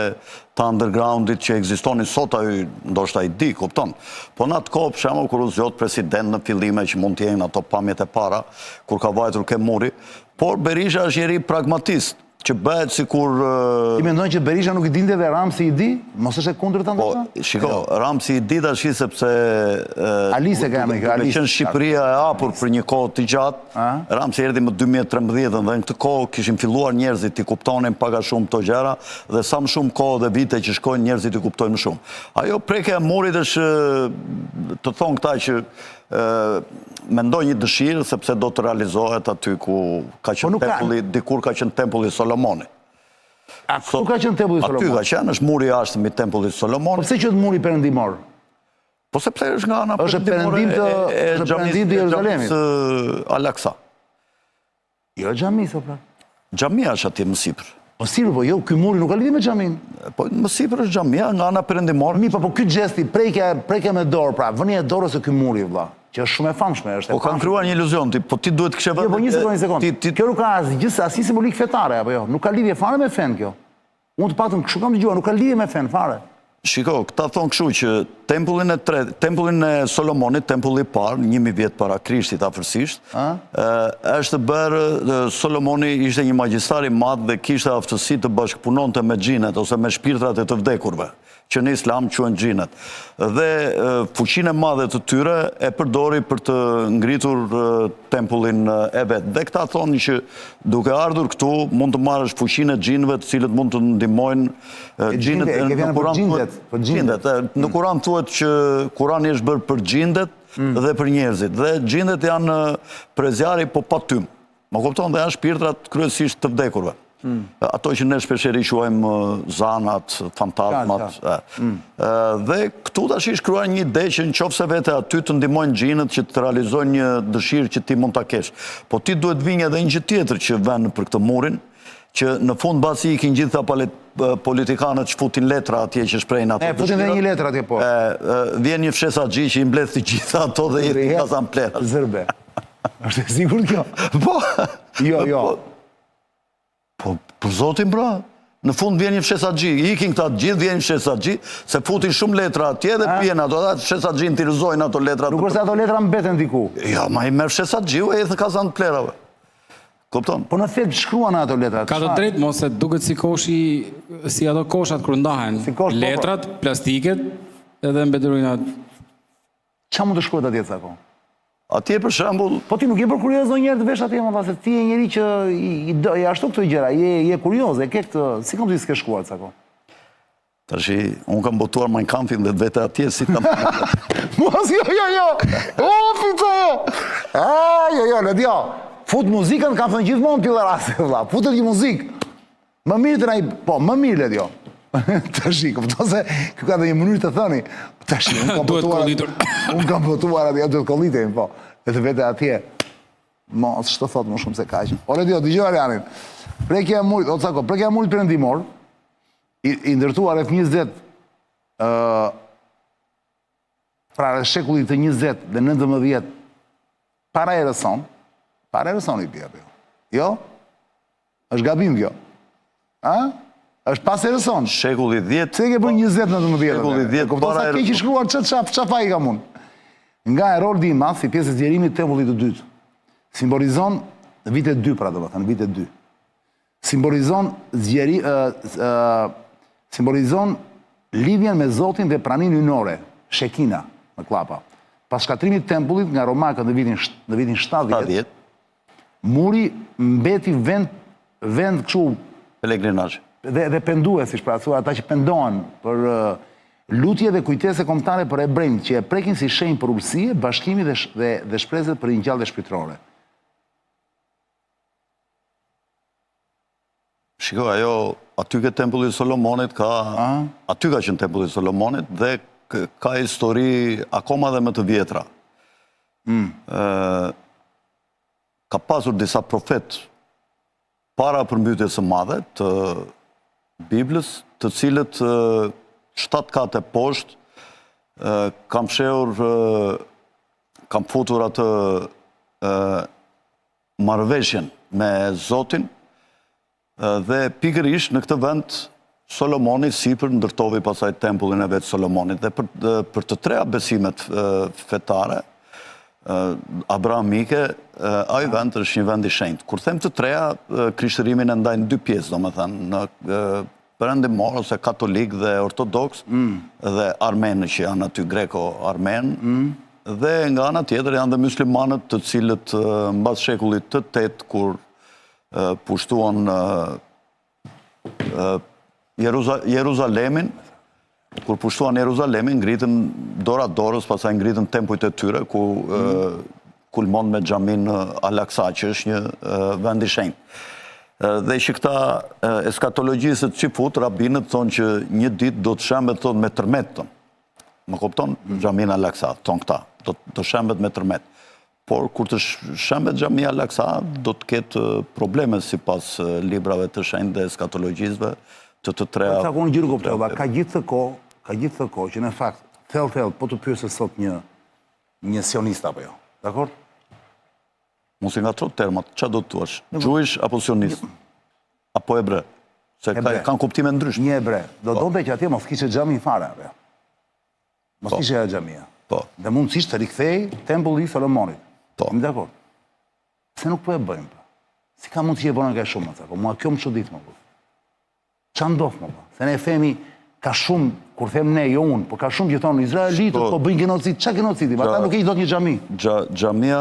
të undergroundit që ekzistonin sot aty, ndoshta i di, kupton. Po në atë kohë, për shembull, kur u zgjodh president në fillime që mund të jenë ato pamjet e para, kur ka vajtur ke muri, por Berisha është njeri pragmatist, që bëhet sikur... Ti mendojnë që Berisha nuk i dinte dhe Ramsi i di? Mos është e kundërta ndoshta? Po, shiko, Ramsi i di tash sepse Alise ka emrin, Alise. Me qenë Shqipëria e hapur për një kohë të gjatë, Ramsi erdhi më 2013 dhe në këtë kohë kishin filluar njerëzit të kuptonin pak a shumë këto gjëra dhe sa më shumë kohë dhe vite që shkojnë njerëzit të kuptojnë më shumë. Ajo prekja e murit është të thonë këta që mendoj një dëshirë sepse do të realizohet aty ku ka qenë tempulli, dikur ka qenë tempulli Solomoni. A ku ka qenë tempulli Solomoni? Aty ka qenë, është muri jashtë mbi tempullit Solomoni. Po pse quhet muri perëndimor? Po sepse është nga ana perëndim të Jeruzalemit. Al-Aqsa. Jo xhamis apo? Xhamia është atje më sipër. Po sipër, po jo, ky muri nuk ka lidhje me xhamin. Po më sipër është xhamia nga ana perëndimore. Po ky gjesti, prekja me dorë, pra, vënia e dorës së ky muri, vëlla. Që është shumë e famshme, është e famshme. Po kanë krijuar një iluzion, po ti duhet këshe vetë... Jo, po një sekond. Kjo nuk ka asnjë simbolik fetare, apo jo? Nuk ka lidhje fare me fen kjo. Unë të paktën kështu kam dëgjuar, nuk ka lidhje me fen fare. Shiko, këta thonë kështu që tempullin e Solomonit, tempulli i parë, 1000 vjet para Krishtit afërsisht, është bërë, Solomoni ishte një magjistar i madh dhe kishte aftësi të bashkëpunonte me xhinet ose me shpirtrat e të vdekurve, që në Islam quhen xhinet. Dhe fuqinë e madhe të tyre e përdori për të ngritur tempullin e vet. Dhe këta thonë që duke ardhur këtu mund të marrësh fuqinë e xhinëve, të cilët mund të ndihmojnë xhinët në Kur'an. Në Kur'an thuhet që Kur'ani është bërë për xhindet dhe për njerëzit. Dhe xhindet janë prezjarri po pa tym. Më kupton, dhe janë shpirtrat kryesisht të vdekurve. Ato që ne shpeshherë i quajmë zanat, fantasmat. Dhe këtu tash i shkruar një ide që nëse vete aty të ndihmojnë xhinët që të realizojnë një dëshirë që ti mund ta kesh. Po ti duhet vinë edhe një gjë tjetër që vën për këtë murin, që në fund mbasi ikin gjitha politikanët që futin letra atje që shprehin ato. Futin edhe një letër atje po. Vjen një fshesaxhi që i mbledh të gjitha ato dhe i pasan plerat. Zërbe. Është e sigurt kjo? Po. Jo. Po, për zotin bra, në fund vjen një fshesaxhi, ikin këta gjithë, vjen një fshesaxhi, se futin shumë letra atje dhe pjen ato, dhe fshesaxhin t'i rëzojnë ato letra. Nuk është ato letra mbeten diku. Ja, ma i merr fshesaxhiu e thë kazan të plerave. Kupton? Po në fakt shkruan ato letra. Ka të drejtë, mos e duket si koshi, si ato koshat kur ndahen. Letrat, plastiket, edhe mbeturinat. Ç'a mund të shkruhet atje cako? Atje për shembull... Po ti nuk je për kurioz ndonjëherë të vesh atje, më se ti je njëri që i ashtu këto gjëra, je kurioz, e ke këtë, si kam të s'ke shkuar cako? Tashi, unë kam botuar Mein Kampfin dhe vete atje si tam... Mos, jo! O, fico! Jo, në djo! Fut muzikën, kam thënë gjithmonë t'i dhe rase, vla. Futet një muzikë. Më mirë të na i... Po, më mirë, le djo. Tash, kupton se kjo ka dhe një mënyrë të thëni. Tash, unë kam botuar atje, duhet kollitejnë, po. E të vete atje, mos, shtë thot më shumë se kaqë. Ore dio, t'i gjë Arianin, prekja e murit, o të sako, prekja e murit perëndimor, i ndërtuar rreth 20, pra rreth shekullit të 20 dhe 19, para erëson i bje, jo? Është gabim kjo. Është pas erëson. Shekulli 10. Se ke bërë 20-19. Shekulli 10 para erëson. Ke që shkruar çfarë i ka mund. Nga Eroldi i Madh, si pjesë e zgjerimit tempullit të dytë. Simbolizon vitet 2, pra domethënë vitet 2. Simbolizon lidhjen me Zotin dhe praninë hynore, Shekina, në klapa. Pas shkatrimit të tempullit nga romakët në vitin 70, muri mbeti vend kështu pelegrinazh. Dhe penduesish, pra thua ata që pendohen për lutje dhe kujtese kombëtare për ebrejt që e prekin si shenjë për ulësie, bashkimi dhe shpresë për ringjallje shpirtërore. Shiko, ajo aty ke tempulli i Solomonit aty ka qenë tempulli i Solomonit dhe ka histori akoma dhe më të vjetra. Ka pasur disa profet para përmbytjes së madhe të Biblës, të cilët 7 kate poshtë kam shehur, kam futur atë marrëveshjen me Zotin dhe pikërisht në këtë vend Solomoni sipër ndërtoi pasaj tempullin e vetë Solomonit dhe për të treja besimet fetare abrahamike, ai vend është një vend i shenjtë. Kur them të treja, krishtërimin e ndajnë 2 pjesë, domethënë, në perëndimor ose katolik dhe ortodoks dhe armenë që janë aty greko-armen, dhe nga ana tjetër janë dhe muslimanët të cilët mbas shekullit të 8 kur pushtuan Jeruzalemin, kur pushtuan Jeruzalemin, ngritën dora dorës, pastaj ngritën tempujt e tyre, ku kulmon me xhamin Al-Aqsa, që është një vend i shenjtë. Dhe që këta eskatologjisët që fut, rabinët thonë që një ditë do të shembet thonë me tërmet tonë. Më kupton? Xhamin Al-Aqsa, thonë këta, do të shembet me tërmet. Por kur të shembet xhami Al-Aqsa, do të ketë probleme sipas librave të shenjtë dhe eskatologjisëve të treja. Sa ku në gjyrë kuptova, ka gjithë të kohë që në fakt, thellë, po të pyesë sot një sionist apo jo, dakor? Mos i ngatro termat, ç'a do të thuash? Gjuish apo sionist? Apo ebre? Se kanë kuptime ndryshme. Një ebre. Do thotë që atje mos kishte xhami fare apo jo? Mos kishte xhamia. Po. Dhe mundësisht të rikthej tempulli i Solomonit. Po. Jemi dakord. Se nuk po e bëjmë pa. Si ka mundësi e bëna kaq shumë atë? Po mua kjo më çudit më. Qa ndodh më pa? Se ne themi ka shumë, kur them ne, jo unë, po ka shumë që thonë izraelitët, po bëjnë genocid, qa genocidi? Ata nuk e i do të një xhami. Xhamia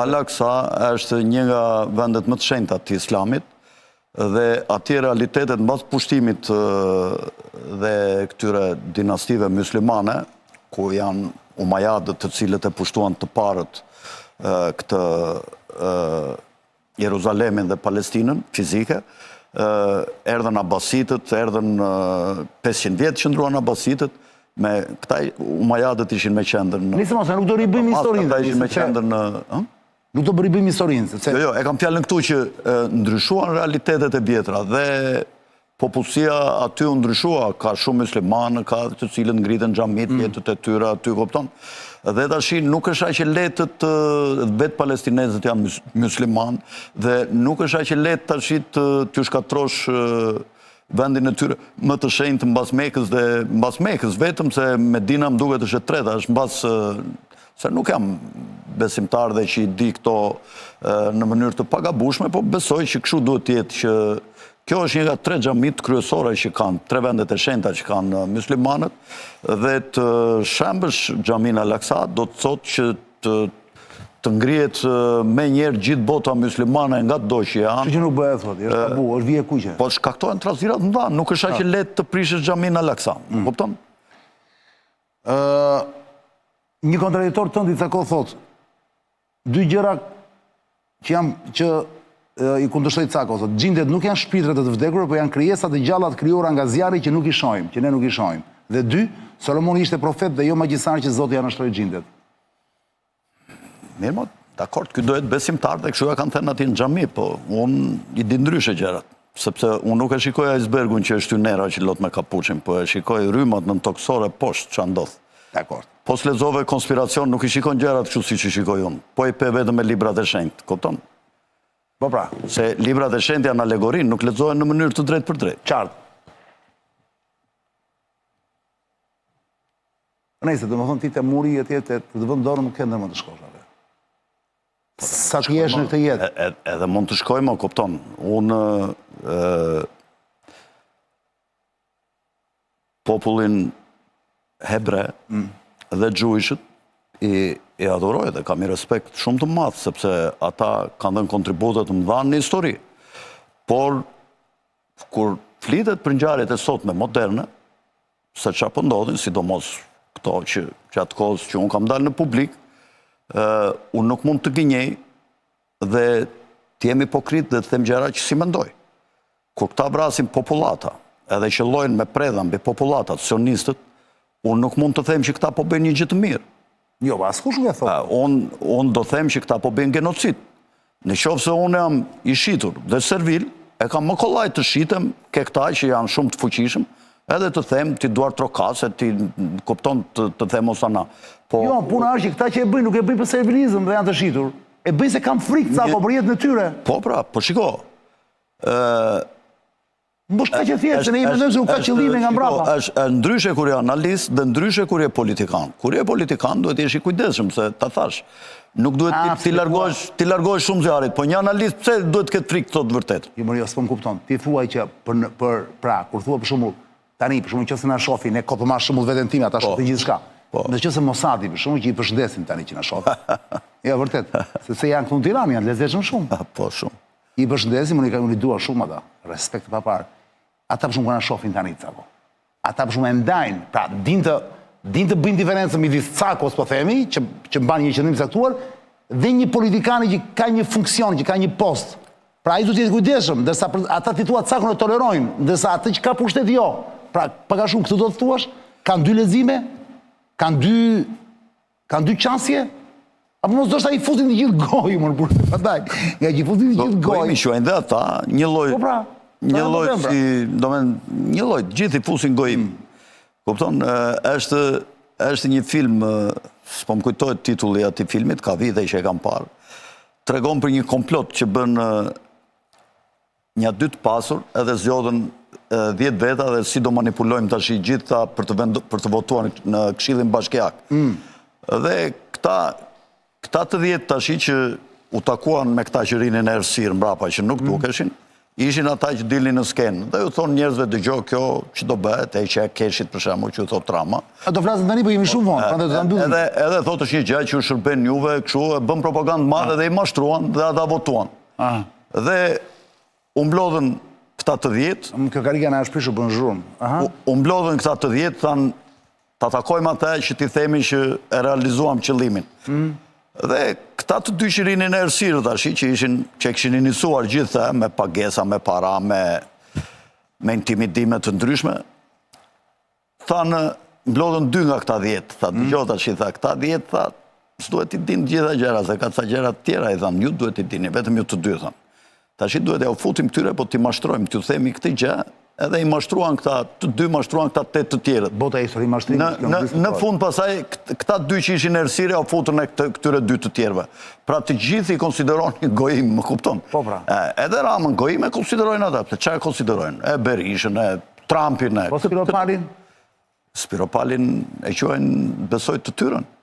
Al-Aqsa është një nga vendet më të shenjta të islamit, dhe atje realitetet mbas pushtimit dhe këtyre dinastive muslimane, ku janë Umajadët të cilët e pushtuan të parët këtë Jeruzalemin dhe Palestinën fizike, erdhen Abasitët, erdhen 500 vjetë qëndruan Abasitët, me këta Umajadët ishin me qendër në... Nisë mos, nuk do ribëjmë historinë. Këta ishin me qendër në... Nuk do ribëjmë historinë. Jo, e kam fjallën këtu që ndryshuan realitetet e vjetra dhe popullsia aty u ndryshua, ka shumë muslimanë, ka të cilët ngritën xhamit, jetët e tyre aty, kupton? Dhe tash nuk është aq e lehtë vetë palestinezët janë muslimanë dhe nuk është aq e lehtë tash të shkatrosh vendin e tyre më të shenjtë mbas Mekës dhe mbas Mekës, vetëm se Medina më duket është e treta, është mbas se nuk jam besimtar dhe që i di këto në mënyrë të pagabueshme, po besoj që kështu duhet të jetë, që kjo është një nga 3 xhamit kryesore që kanë, 3 vendet e shenjta që kanë muslimanët, dhe të shembësh xhamin Al-Aqsa do të thotë që të ngrihet me njerë gjithë bota muslimane nga do që janë. Që nuk bëhet, thotë, është tabu, është vije kuqe. Po shkaktojnë trazirat më dha, nuk është aq e lehtë të prishësh xhamin Al-Aqsa, kupton? Një kontradiktor tënd i Cako thotë, 2 gjëra që i kundërshtoi Cakos, gjindet nuk janë shpirtrat të vdekur, por janë krijesat e gjalla të krijuara nga zjarri që nuk i shohim, që ne nuk i shohim. Dhe 2, Solomoni ishte profet dhe jo magjistar që Zoti ja nështroi gjindet. Mirë, dakord, ky duhet besimtar dhe kështu ja kanë thënë aty në xhami, po unë i di ndryshe gjërat. Sepse unë nuk e shikoj icebergun që është nera që lot me kapuçin, po e shikoj rrymat në toksore poshtë që ndodh. Dakord. Po s'lexove konspiracion, nuk i shikon gjërat kështu siç i shikoj unë. Po i pe vetëm me librat e shenjtë, kupton? Po pra. Se librat e shenjtë janë alegorin, nuk lexohen në mënyrë të drejtë për drejtë. Qartë. Nëse do të thonë ti te muri atje të vënë dorën nuk ke ndërmend të shkosh atë. Sa të jesh në këtë jetë. Edhe mund të shkoj, më kupton. Unë popullin hebre dhe gjujshët i adhuroj dhe kam i respekt shumë të madh, sepse ata kanë dhënë kontributet të mëdha në histori. Por, kur flitet për ngjarjet e sotme moderne, se çfarë po ndodhin, sidomos këto që atë kohës që unë kam dalë në publik, unë nuk mund të gënjej dhe të jem hipokrit dhe të them gjëra që si mendoj. Kur këta vrasin populata, edhe që llojnë me predha mbi populatat sionistët, unë nuk mund të them që këta po bëjnë një gjë të mirë. Jo, askush nuk e thot. Unë do them që këta po bëjnë genocid. Në qoftë se unë jam i shitur dhe servil, e kam më kollaj të shitem ke këta që janë shumë të fuqishëm, edhe të them ti duar trokase, ti kupton të them osana. Jo, puna është që këta që e bëjnë, nuk e bëjnë për servilizëm dhe janë të shitur. E bëjnë se kam frikë Cako për jetën e tyre. Po pra, po shiko. Mos ka që thjesht, se ne i mendojmë se nuk ka qëllime nga mbrapa. Është ndryshe kur je analist dhe ndryshe kur je politikan. Kur je politikan duhet jesh i kujdesshëm se ta thash. Nuk duhet ti largohesh shumë zjarrit, po një analist pse duhet të ketë frikë thotë vërtet? Jo, jo, s'po më kupton. Ti thuaj që pra, kur thua për shembull, tani për shembull nëse na shohin, ne kot më shumë veten time, ata shohin gjithçka. Nëse Mossadi për shembull që i përshëndesin tani që na shohin. Jo, vërtet, sepse janë këtu në Tiranë, janë lezetshëm shumë. Po shumë. I përshëndesim, unë i dua shumë ata, respekt pa parë. Ata për shumë kërë në shofin tani Cako. Ata për shumë e ndajnë, pra din të bëjnë diferencë midis Cakos, po themi, që mban një qëndrim saktuar, dhe një politikani që ka një funksion, që ka një post. Pra ai duhet të jetë kujdesshëm, ndërsa ata ti thua Cakon e tolerojnë, ndërsa atë që ka pushtet jo. Pra paka shumë këtë do të thuash, kanë 2 lexime, kanë 2 qansje, apo mos do shta i futin të gjithë gojë, më në burë, nga që i futin të gjithë gojë. Po imi shuajnë dhe ata, një lloj një lloj, gjithë i fusin gojim. Kupton, është një film, s'po më kujtohet titulli atij filmit, ka vite që e kam parë. Tregon për një komplot që bën një 2 të pasur, edhe zgjodhen 10 veta dhe si do manipulojmë tash i gjitha për të votuar në Këshillin Bashkiak. Dhe këta të 10 tash që u takuan me këta që rinin e errësirë mbrapa që nuk dukeshin, ishin ata që dilnin në skenë, dhe ju thonë njerëzve dëgjoj kjo që do bëhet, e që e keshit për shembull që u thot Trama. A do flasin tani, po jemi shumë vonë, prandaj do ta mbyllim. Edhe thotë është një gjë që u shërben juve, kështu e bën propagandë madhe dhe i mashtruan dhe ata votuan. Dhe u mblodhen këta të 10. Kjo karika na është prishur bën zhurmë. U mblodhen këta të 10, thanë ta takojmë atë që ti themi që e realizuam qëllimin. Dhe këta të 2 që rinin e errësirë tash që kishin iniciuar gjithë me pagesa, me para, me intimidime të ndryshme, thanë mblodhen 2 nga këta 10, tha dëgjoj tash i tha këta 10, tha s'duhet i dinë gjitha gjëra, se ka ca gjëra të tjera i thanë, ju duhet i dini, vetëm ju të 2 thanë. Tash i duhet ja u futim këtyre, po t'i mashtrojmë, t'ju themi këtë gjë, edhe i mashtruan këta, të 2 mashtruan këta 8 të tjerët. Bota e histori mashtrimit. Në fund pasaj, këta 2 që ishin errësirë, u futën e këtyre 2 të tjerëve. Pra të gjithë i konsiderojnë gojim, më kupton? Po pra. Edhe Ramën gojim e konsiderojnë ata, që e konsiderojnë? E Berishën, e Trumpin, e... Po Spiropalin? Spiropalin e quajnë besoj të tyrën.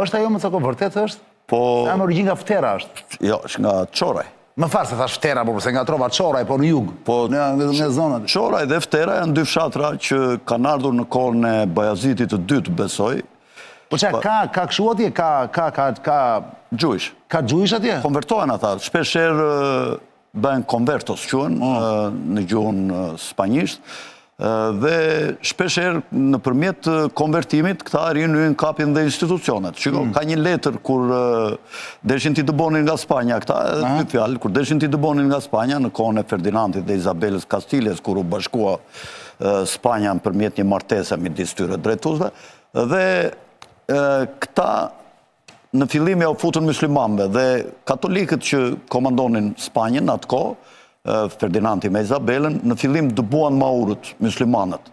Është ajo më Cako, vërtet është? Po... Sa me origjinë nga Ftera është? Jo, është nga Çoraj. Më farë se thash Ftera, por se nga trova Çoraj, po në jug, në zonat. Çoraj dhe Ftera janë 2 fshatra që kanë ardhur në kohën e Bajazitit të dytë, besoj. Po që ka këshu atje, ka... Gjujsh. Ka gjujsh atje? Konvertohen ata, shpesher bëhen konvertos quen në gjuhën spanjisht, Dhe shpesher në përmjet konvertimit, këta rinë kapin dhe institucionet. Shiko, ka një letër kur deshin t'i dëbonin nga Spanja, këta edhe dy fjallë, kur deshin t'i dëbonin nga Spanja, në kohën e Ferdinandit dhe Izabelës Castiles, kur u bashkua Spanja në përmjet një martese midis tyre drejtuesve, dhe këta në fillim ja u futën muslimanëve dhe katolikët që komandonin Spanjën atë kohë, Ferdinandi me Izabelën, në fillim dëbuan maurët, muslimanët.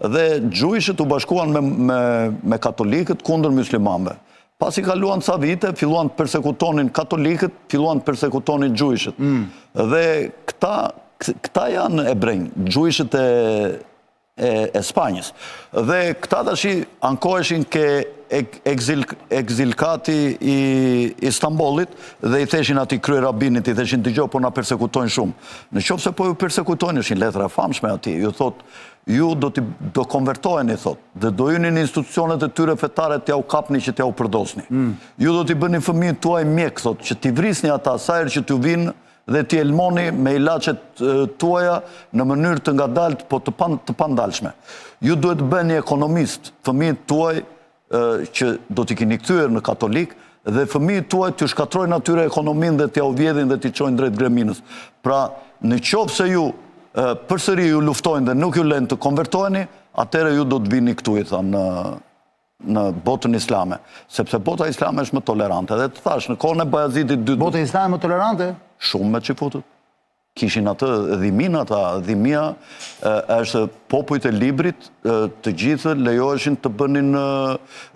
Dhe gjujshët u bashkuan me katolikët kundër muslimanëve. Pas i kaluan ca vite, filluan të persekutonin katolikët, filluan të persekutonin gjujshët. Dhe këta janë ebrejnë, gjujshët e Spanjës. Dhe këta tashi ankoheshin ke ekzilkati i Istanbulit dhe i theshin ati krye rabinit, i theshin dëgjoj, po na persekutojnë shumë. Në qoftë se po ju persekutojnë, ishin letra e famshme ati, ju thot, ju do konvertojeni, thot, dhe do juni në institucionet e tyre fetare t'ja u kapni që t'ja u përdosni. Ju do t'i bëni fëmijët tuaj mjek, thot, që t'i vrisni ata sa herë që t'ju vinë dhe t'i elmoni me ilacet tuaja në mënyrë të ngadalt, po të pandalshme. Ju duhet bëni ekonomist, fëmijët tuaj që do t'i kini kthyer në katolik, dhe fëmijët tuaj t'ju shkatrojnë atyre ekonomin dhe t'ja u vjedhin dhe t'i qojnë drejt greminës. Pra, në qoftë se ju përsëri ju luftojnë dhe nuk ju lënë të konvertojni, atëre ju do të vini këtu, i thanë, në botën islame. Sepse bota islame është më tolerante. Dhe të thash, në kohën e Bayezidit II... Bota islame më tolerante? Shumë me që futët. Kishin atë dhimin, ata dhimia është popujt e librit, të gjithë lejoheshin të bënin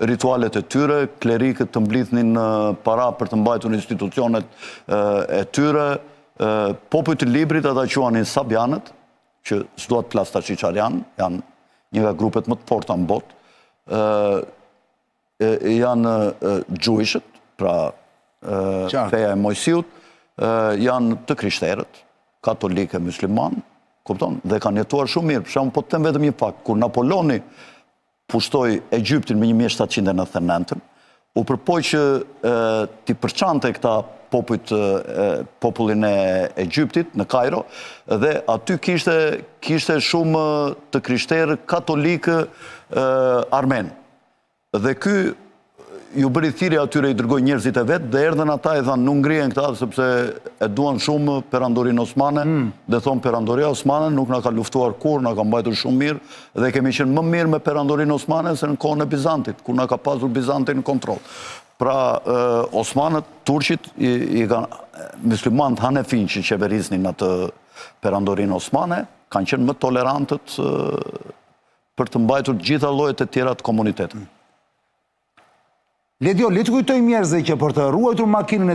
ritualet e tyre, klerikët të mblidhnin para për të mbajtur institucionet e tyre, popujt e librit ata quanin Sabianët, që s'duat plas tash çfarë janë një nga grupet më të forta në botë, janë gjujshët, pra feja e Mojsiut, janë të krishterët, katolike, musliman, kupton, dhe kanë jetuar shumë mirë. Për shembull, po të them vetëm një fakt, kur Napoleoni pushtoi Egjiptin me 1799, u përpoj që t'i përçante këta popullin e Egjiptit në Kairo, dhe aty kishte shumë të krishterë katolikë armen. Dhe ky ju bëri thirrje atyre, i dërgoi njerëzit e vet dhe erdhën ata i thanë nuk ngrihen këta sepse e duan shumë perandorinë osmane, dhe thonë perandoria osmane nuk na ka luftuar kur, na ka mbajtur shumë mirë dhe kemi qenë më mirë me perandorinë osmane se në kohën e Bizantit, kur na ka pasur Bizanti në kontroll. Pra osmanët, turqit, muslimanët hanefin që qeverisnin atë perandorinë osmane, kanë qenë më tolerantët për të mbajtur gjitha llojet e tjera të komunitetit. Le të kujtoj njerëzve që për të ruajtur makinën e